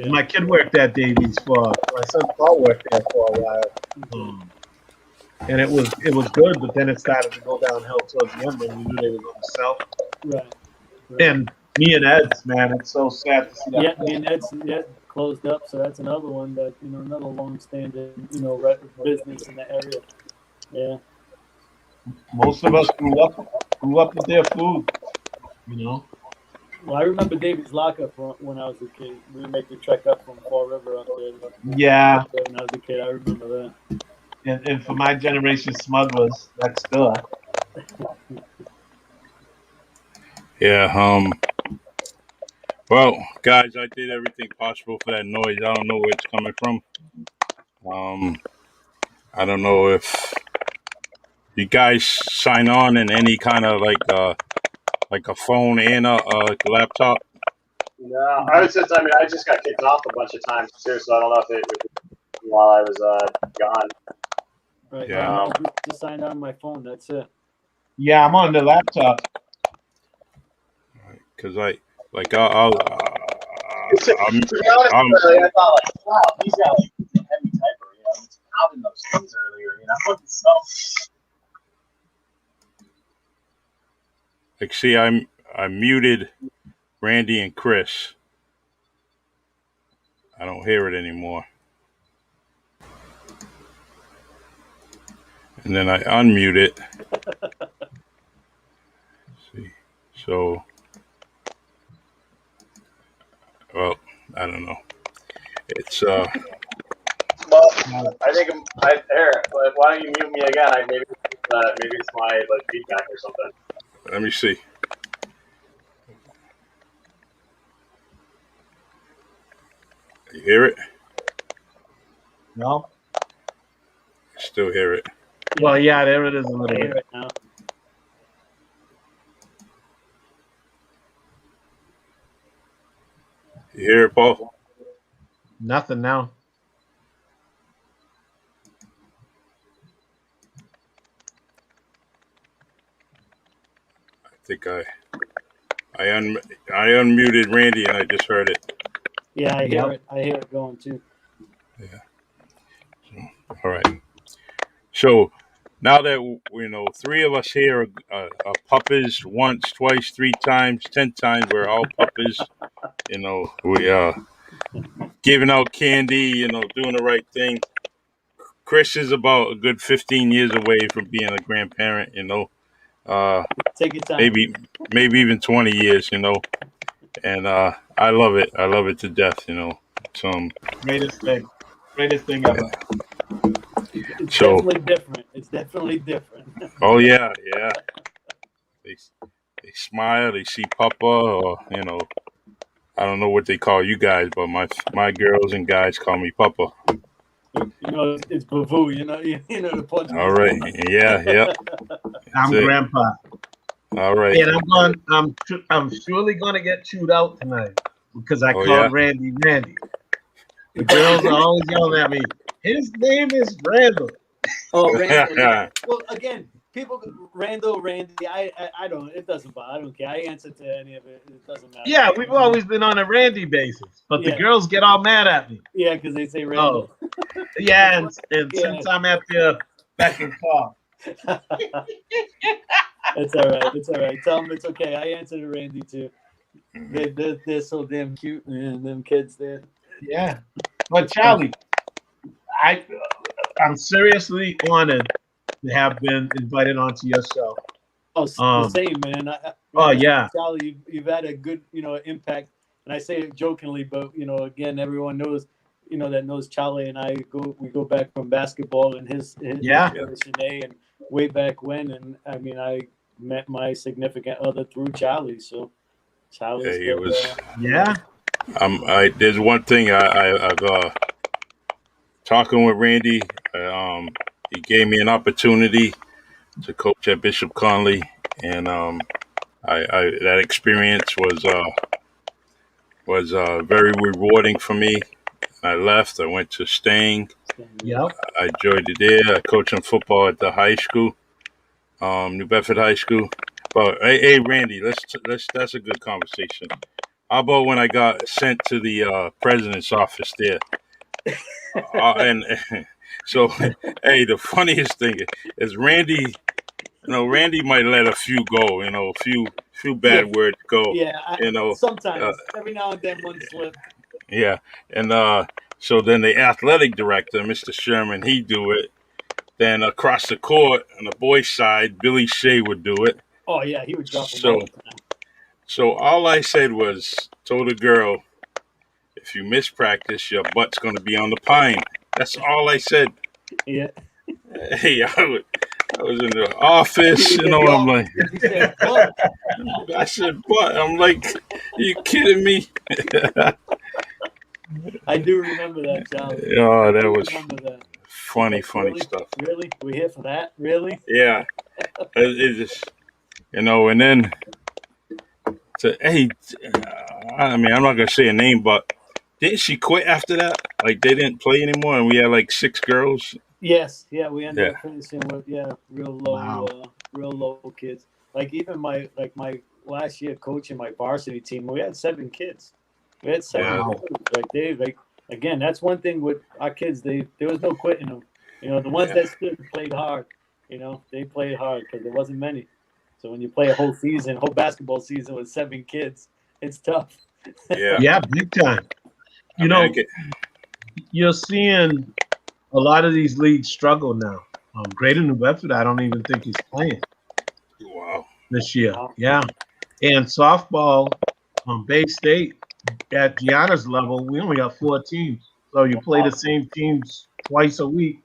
My kid worked at Davies my son Paul worked there for a while. And it was good, but then it started to go downhill towards the end when we knew they were going to sell. Right. And me and Ed's, man, it's so sad to see that. Yeah, me and Ed's closed up, so that's another one that another long-standing business in the area. Yeah. Most of us grew up with their food, Well, I remember David's Lockup when I was a kid. We would make the trek up from Fall River up there. Yeah. When I was a kid, I remember that. And for my generation, Smud was next door. Yeah. Well, guys, I did everything possible for that noise. I don't know where it's coming from. I don't know if you guys sign on in any kind of like a phone and a laptop. No, I just got kicked off a bunch of times too, so I don't know if it while I was gone. Right. Yeah. Just signed on my phone. That's it. Yeah, I'm on the laptop. Because I'll to be honest, I thought wow, he's got a heavy typer, he's pounding those things earlier, so. See, I muted Randy and Chris. I don't hear it anymore. And then I unmute it. See, so, well, I don't know. It's Well, I think but why don't you mute me again? Maybe it's my like feedback or something. let me see. You hear it? No. Still hear it. Well, yeah, there it is a I little hear bit. it now. You hear it, Paul? Nothing now. I think I unmuted Randy and I just heard it. Yeah, I hear it. I hear it going too. Yeah. All right. So now that three of us here are puppers once, twice, 3 times, 10 times. We're all puppers. We giving out candy. Doing the right thing. Chris is about a good 15 years away from being a grandparent. Take your time. Maybe even 20 years. And I love it. I love it to death. It's Greatest thing ever. It's definitely different. It's definitely different. Oh yeah. They smile. They see Papa, or I don't know what they call you guys, but my girls and guys call me Papa. It's Bavoo. The Portuguese. All right. Yeah. I'm Grandpa. All right. And I'm surely gonna get chewed out tonight because I called Randy. The girls are always yelling at me. His name is Randall. Oh, Randall. Yeah. Well, again, people, Randall, Randy. I don't. It doesn't bother. I don't care. I answer to any of it. It doesn't matter. Yeah, we've always been on a Randy basis, but the girls get all mad at me. Yeah, because they say Randall. Oh. Yeah, and since I'm at the beck and call. It's all right. It's all right. Tell them it's okay. I answer to Randy too. They're so damn cute, man. Them kids there. Yeah, but Charlie, I'm seriously honored to have been invited onto your show. Oh, the same, man. Yeah, Charlie, you've had a good, impact, and I say it jokingly, but again, everyone knows, that knows Charlie and I we go back from basketball and his generation A and way back when, and I mean I met my significant other through Charlie, so Charlie's it was there's one thing I've talking with Randy. He gave me an opportunity to coach at Bishop Conley, and that experience was very rewarding for me. I left. I went to Stang. Yep. I enjoyed it there. I coached football at the high school, New Bedford High School. But hey, Randy, that's a good conversation. How about when I got sent to the president's office there? And so, hey, the funniest thing is Randy. Randy might let a few go. A few bad words go. Yeah, sometimes every now and then one slip. Yeah, and so then the athletic director, Mr. Sherman, he'd do it. Then across the court on the boys' side, Billy Shea would do it. Oh yeah, he would drop them all the time. So all I said was, told the girl, if you miss practice, your butt's going to be on the pine. That's all I said. Yeah. Hey, I was in the office, I'm like, I said, butt. I'm like, are you kidding me? I do remember that, Charlie. Oh, that was funny really? Stuff. Really? We're here for that? Really? Yeah. It just, and then, I mean, I'm not going to say a name, but didn't she quit after that? Like, they didn't play anymore, and we had, like, 6 girls? Yes. Yeah, we ended up finishing with, real low kids. Like, even my last year coaching my varsity team, we had 7 kids. We had 7 kids. Again, that's one thing with our kids. There was no quitting them. The ones that stood played hard. They played hard because there wasn't many. So when you play a whole basketball season with 7 kids, it's tough. Yeah, big time. You're seeing a lot of these leagues struggle now. Greater New Bedford, I don't even think he's playing. Wow. This year, yeah. And softball, Bay State, at Gianna's level, we only got 4 teams. So you play the same teams twice a week.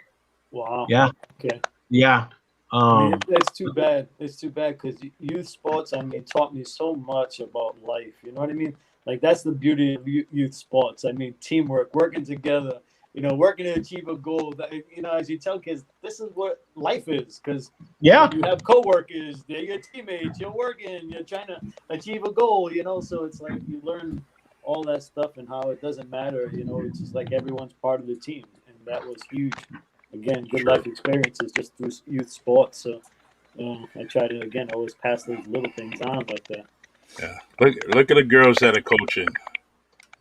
Wow. Yeah. Okay. Yeah. I mean, it's too bad. It's too bad because youth sports, I mean, taught me so much about life. You know what I mean? Like, that's the beauty of youth sports. I mean, teamwork, working together, working to achieve a goal. That, as you tell kids, this is what life is. Because yeah, you have coworkers, they're your teammates, you're working, you're trying to achieve a goal, so it's like you learn all that stuff and how it doesn't matter. It's just like everyone's part of the team. And that was huge. Again, good life experiences just through youth sports. So I try to, again, always pass those little things on like that. Yeah. Look at the girls that are coaching.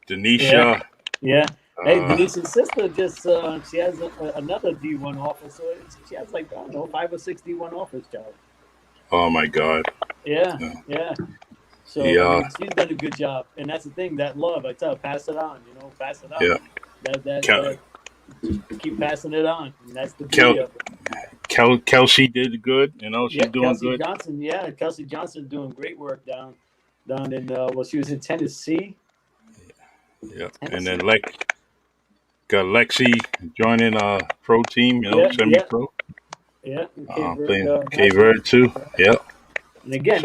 Denisha. Yeah. Hey, Denise's sister just, she has another D1 offer. So she has like, I don't know, 5 or 6 D1 offers, Charlie. Oh, my God. Yeah. So I mean, she's done a good job. And that's the thing, that love, I tell her, pass it on, pass it on. Yeah. That just keep passing it on. And that's the beauty of it. Kelsey did good. She's doing Kelsey good. Johnson. Yeah, Kelsey Johnson doing great work down in. She was in Tennessee. Yeah, and then got Lexi joining pro team. Semi-pro. Yeah, playing Cape Verde too. Yeah. And again,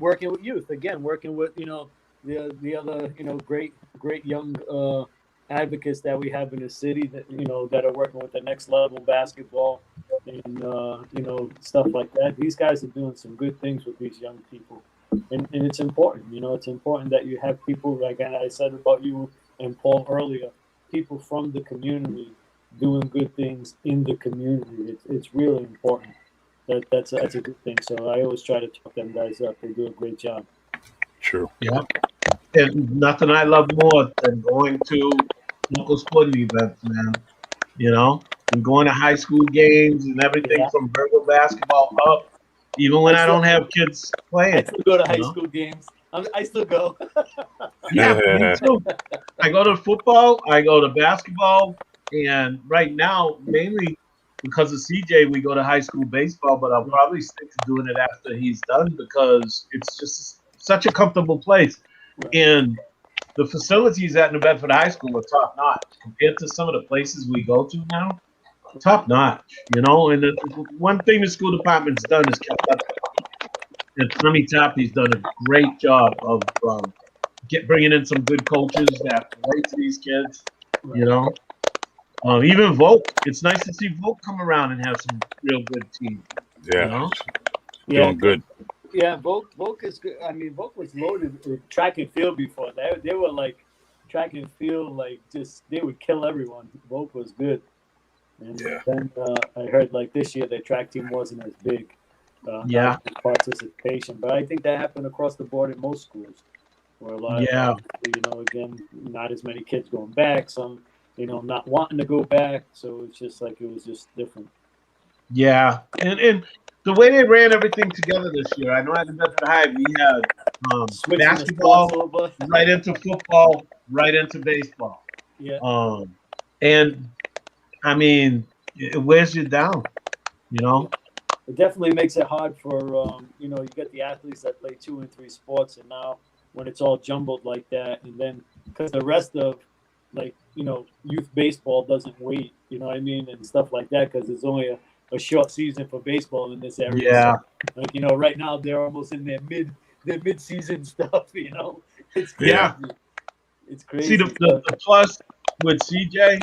working with youth. Again, working with the other great young advocates that we have in the city that that are working with the next level basketball and stuff like that. These guys are doing some good things with these young people, and it's important. It's important that you have people like I said about you and Paul earlier, people from the community doing good things in the community. It's really important. That's a good thing. So I always try to talk them guys up. They do a great job. True. Yeah. And nothing I love more than going to local sporting events, man. And going to high school games and everything from Boerl basketball up. Even when I don't have kids playing. I still go to high school games. I still go. Yeah, me too. I go to football. I go to basketball. And right now, mainly because of CJ, we go to high school baseball. But I'll probably stick to doing it after he's done because it's just such a comfortable place. And the facilities at New Bedford High School are top notch compared to some of the places we go to now. Top notch, And the one thing the school department's done is kept up. And Tommy Tappy's done a great job of bringing in some good coaches that relate to these kids. Even Volk. It's nice to see Volk come around and have some real good teams. Yeah, doing good. Yeah, Volk is good. I mean, Volk was loaded with track and field before. They were like track and field, like just they would kill everyone. Volk was good. And then I heard like this year their track team wasn't as big. Participation, but I think that happened across the board in most schools, where a lot of again, not as many kids going back. Some not wanting to go back. So it's just like it was just different. Yeah, and the way they ran everything together this year, I know at the Bedford High we had basketball right into football, right into baseball. Yeah. And I mean, it wears you down, It definitely makes it hard for you get the athletes that play 2 and 3 sports, and now when it's all jumbled like that, and then because the rest of youth baseball doesn't wait, and stuff like that, because there's only a short season for baseball in this area. Yeah. So, right now they're almost in their mid-season stuff. It's crazy. Yeah. It's crazy. See the plus with CJ,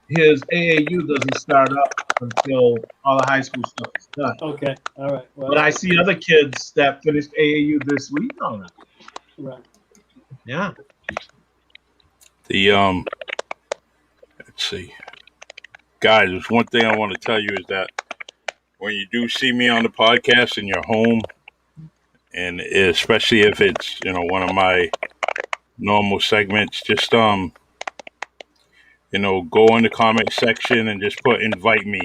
his AAU doesn't start up until all the high school stuff is done. Okay, all right. Well, but I see other kids that finished AAU this week on it. Right. Yeah. Let's see, guys. There's one thing I want to tell you is that when you do see me on the podcast in your home, and especially if it's one of my normal segments, just go in the comment section and just put invite me.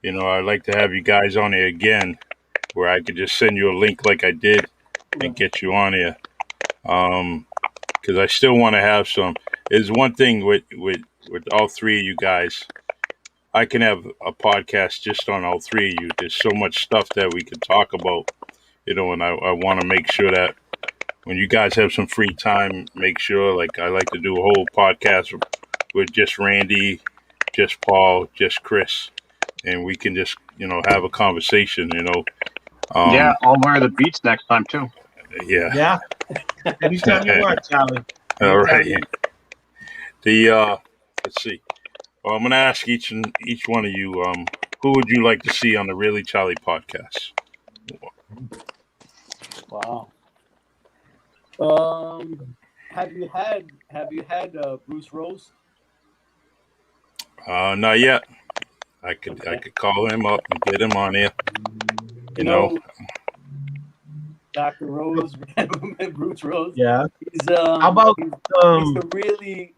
I'd like to have you guys on here again, where I could just send you a link like I did and get you on here. Because I still want to have some. There's one thing with all three of you guys. I can have a podcast just on all three of you. There's so much stuff that we could talk about, and I want to make sure that when you guys have some free time, make sure, like I like to do a whole podcast with just Randy, just Paul, just Chris, and we can just, have a conversation, Yeah, I'll wear the beats next time too. Yeah. Yeah. Anytime you want, Charlie. All right. Let's see. Well, I'm going to ask each one of you, who would you like to see on the Really Charlie podcast? Wow. Have you had Bruce Rose? Not yet. I could call him up and get him on here. You know, Dr. Rose, Bruce Rose. Yeah. He's How about he's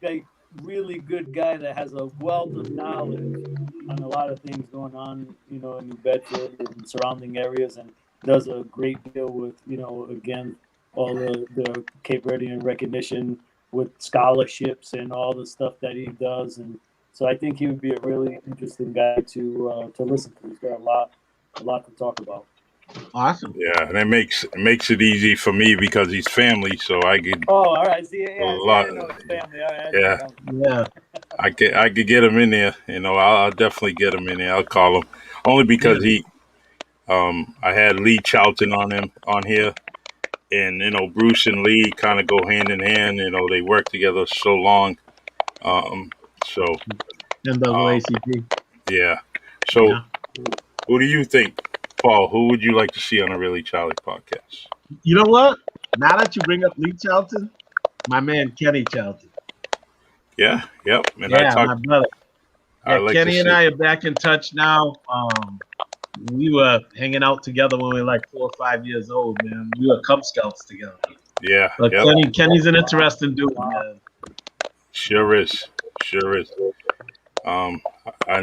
a really good guy that has a wealth of knowledge on a lot of things going on, in New Bedford and surrounding areas, and does a great deal with, again, all the Cape Verdean recognition with scholarships and all the stuff that he does. And so I think he would be a really interesting guy to listen to. He's got a lot to talk about. Awesome. Yeah, and it makes it easy for me because he's family, so I could. Oh, all right. See, I know it's family. All right, yeah. I could get him in there. I'll definitely get him in there. I'll call him only because I had Lee Charlton on here, and Bruce and Lee kind of go hand in hand. They work together so long. So. NAACP. Yeah. So, Who do you think? Paul, who would you like to see on a Really Charlie podcast? You know what? Now that you bring up Lee Charlton, my man Kenny Charlton. Yeah, yep. And my brother. Kenny and I are back in touch now. We were hanging out together when we were like 4 or 5 years old, man. We were Cub Scouts together. Yeah. But Kenny's an interesting dude, man. Sure is. And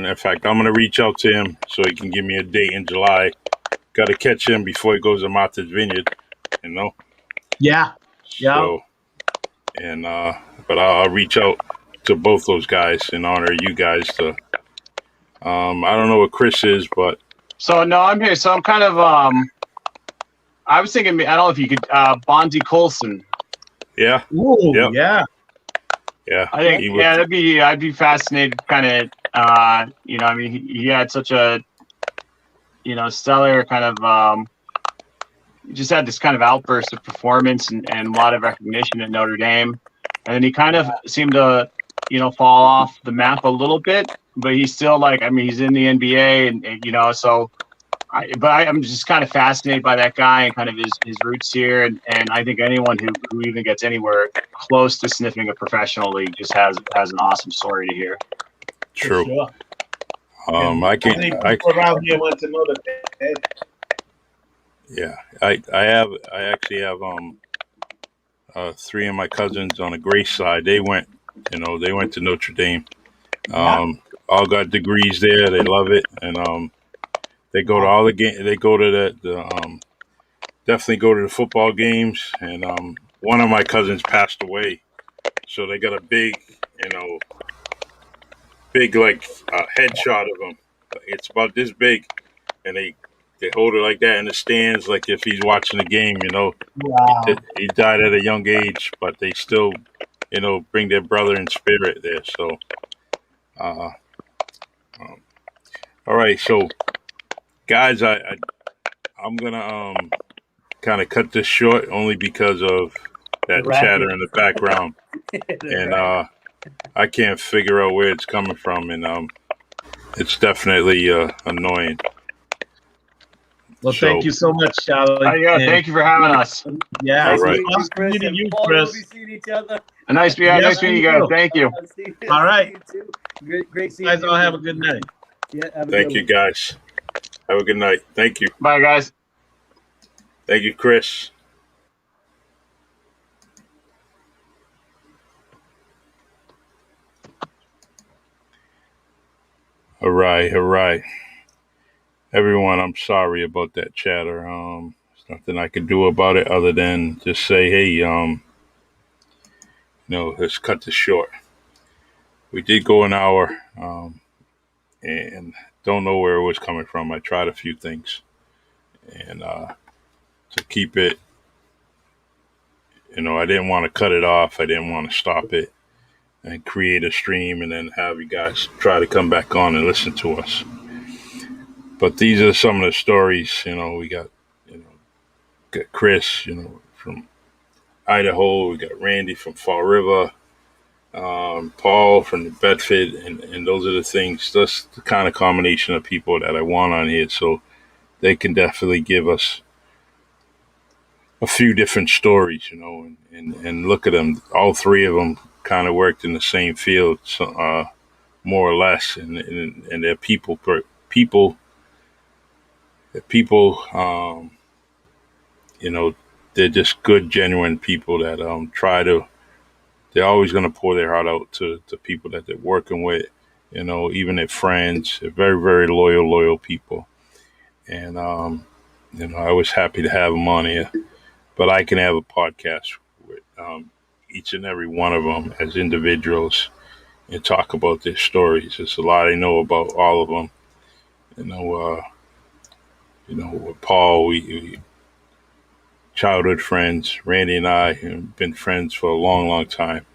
in fact, I'm going to reach out to him so he can give me a date in July. Got to catch him before he goes to Martha's Vineyard, Yeah. So, but I'll reach out to both those guys and honor you guys to. I don't know what Chris is, but. So no, I'm here. So I'm kind of I was thinking. I don't know if you could Bonzi Colson. Yeah. Ooh, yep. Yeah. Yeah. I think I'd be fascinated. Kind of. He had such a. Stellar kind of. He just had this kind of outburst of performance and a lot of recognition at Notre Dame, and then he kind of seemed to, fall off the map a little bit. But he's still he's in the NBA, and so. I'm just kind of fascinated by that guy and kind of his roots here, and I think anyone who even gets anywhere close to sniffing a professional league just has an awesome story to hear. True. Sure. I around here went to Notre Dame. Yeah, I actually have 3 of my cousins on the Grace side. They went to Notre Dame. All got degrees there. They love it, and they go to all the games. They go to the definitely go to the football games. And one of my cousins passed away, so they got a big headshot of him. It's about this big, and they hold it like that in the stands, like if he's watching the game. Wow. He died at a young age, but they still, bring their brother in spirit there. So, all right. So, guys, I'm gonna kind of cut this short only because of that chatter in the background, and I can't figure out where it's coming from, and it's definitely annoying. Well, thank you so much, Charlie. Thank you for having us. Yeah, all right. Nice meeting you, Chris. We'll be seeing each other. Nice meeting you guys. Thank you. All right. Great seeing you. Guys, all have a good night. Yeah, Thank you, guys. Have a good night. Thank you. Bye, guys. Thank you, Chris. All right. Everyone, I'm sorry about that chatter. There's nothing I can do about it other than just say, hey, let's cut this short. We did go an hour, and don't know where it was coming from. I tried a few things, and to keep it I didn't want to cut it off. I didn't want to stop it and create a stream and then have you guys try to come back on and listen to us. But these are some of the stories. We got Chris, from Idaho. We got Randy from Fall River. Paul from the Bedford, and those are the things. That's the kind of combination of people that I want on here, so they can definitely give us a few different stories, and look at them. All three of them kind of worked in the same field, so, more or less, and they're people. They're just good, genuine people that try to. They're always going to pour their heart out to people that they're working with, even their friends. They're very, very loyal people. And, I was happy to have them on here. But I can have a podcast with each and every one of them as individuals and talk about their stories. There's a lot I know about all of them. With Paul, we childhood friends. Randy and I have been friends for a long, long time.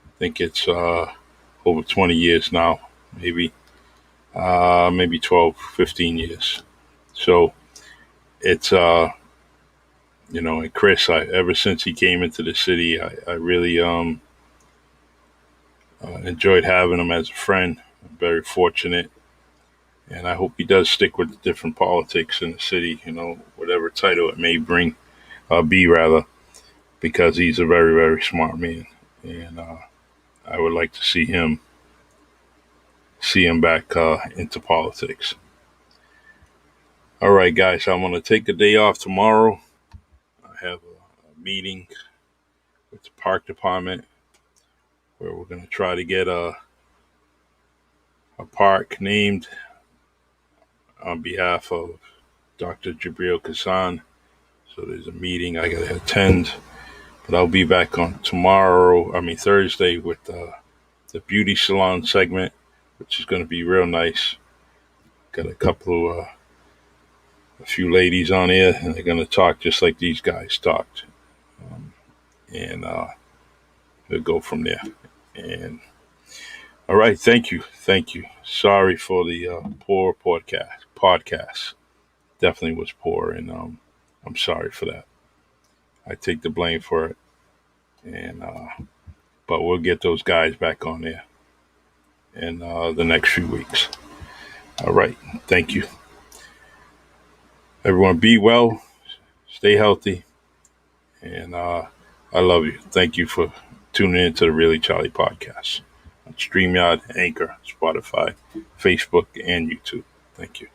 I think it's over 20 years now, maybe 12, 15 years. So it's, and Chris, ever since he came into the city, I really enjoyed having him as a friend. I'm very fortunate. And I hope he does stick with the different politics in the city, whatever title it may be rather, because he's a very, very smart man. And I would like to see him back into politics. All right, guys, I'm going to take a day off tomorrow. I have a meeting with the park department where we're going to try to get a park named on behalf of Dr. Jabril Kassan. So there's a meeting I got to attend. But I'll be back on Thursday with the beauty salon segment, which is going to be real nice. Got a few ladies on here, and they're going to talk just like these guys talked. And we'll go from there. And all right, thank you. Sorry for the poor podcast. Definitely was poor, and I'm sorry for that. I take the blame for it. And but we'll get those guys back on there in the next few weeks. All right, thank you. Everyone, be well, stay healthy, and I love you. Thank you for tuning into the Really Charlie podcast on StreamYard, Anchor, Spotify, Facebook, and YouTube. Thank you.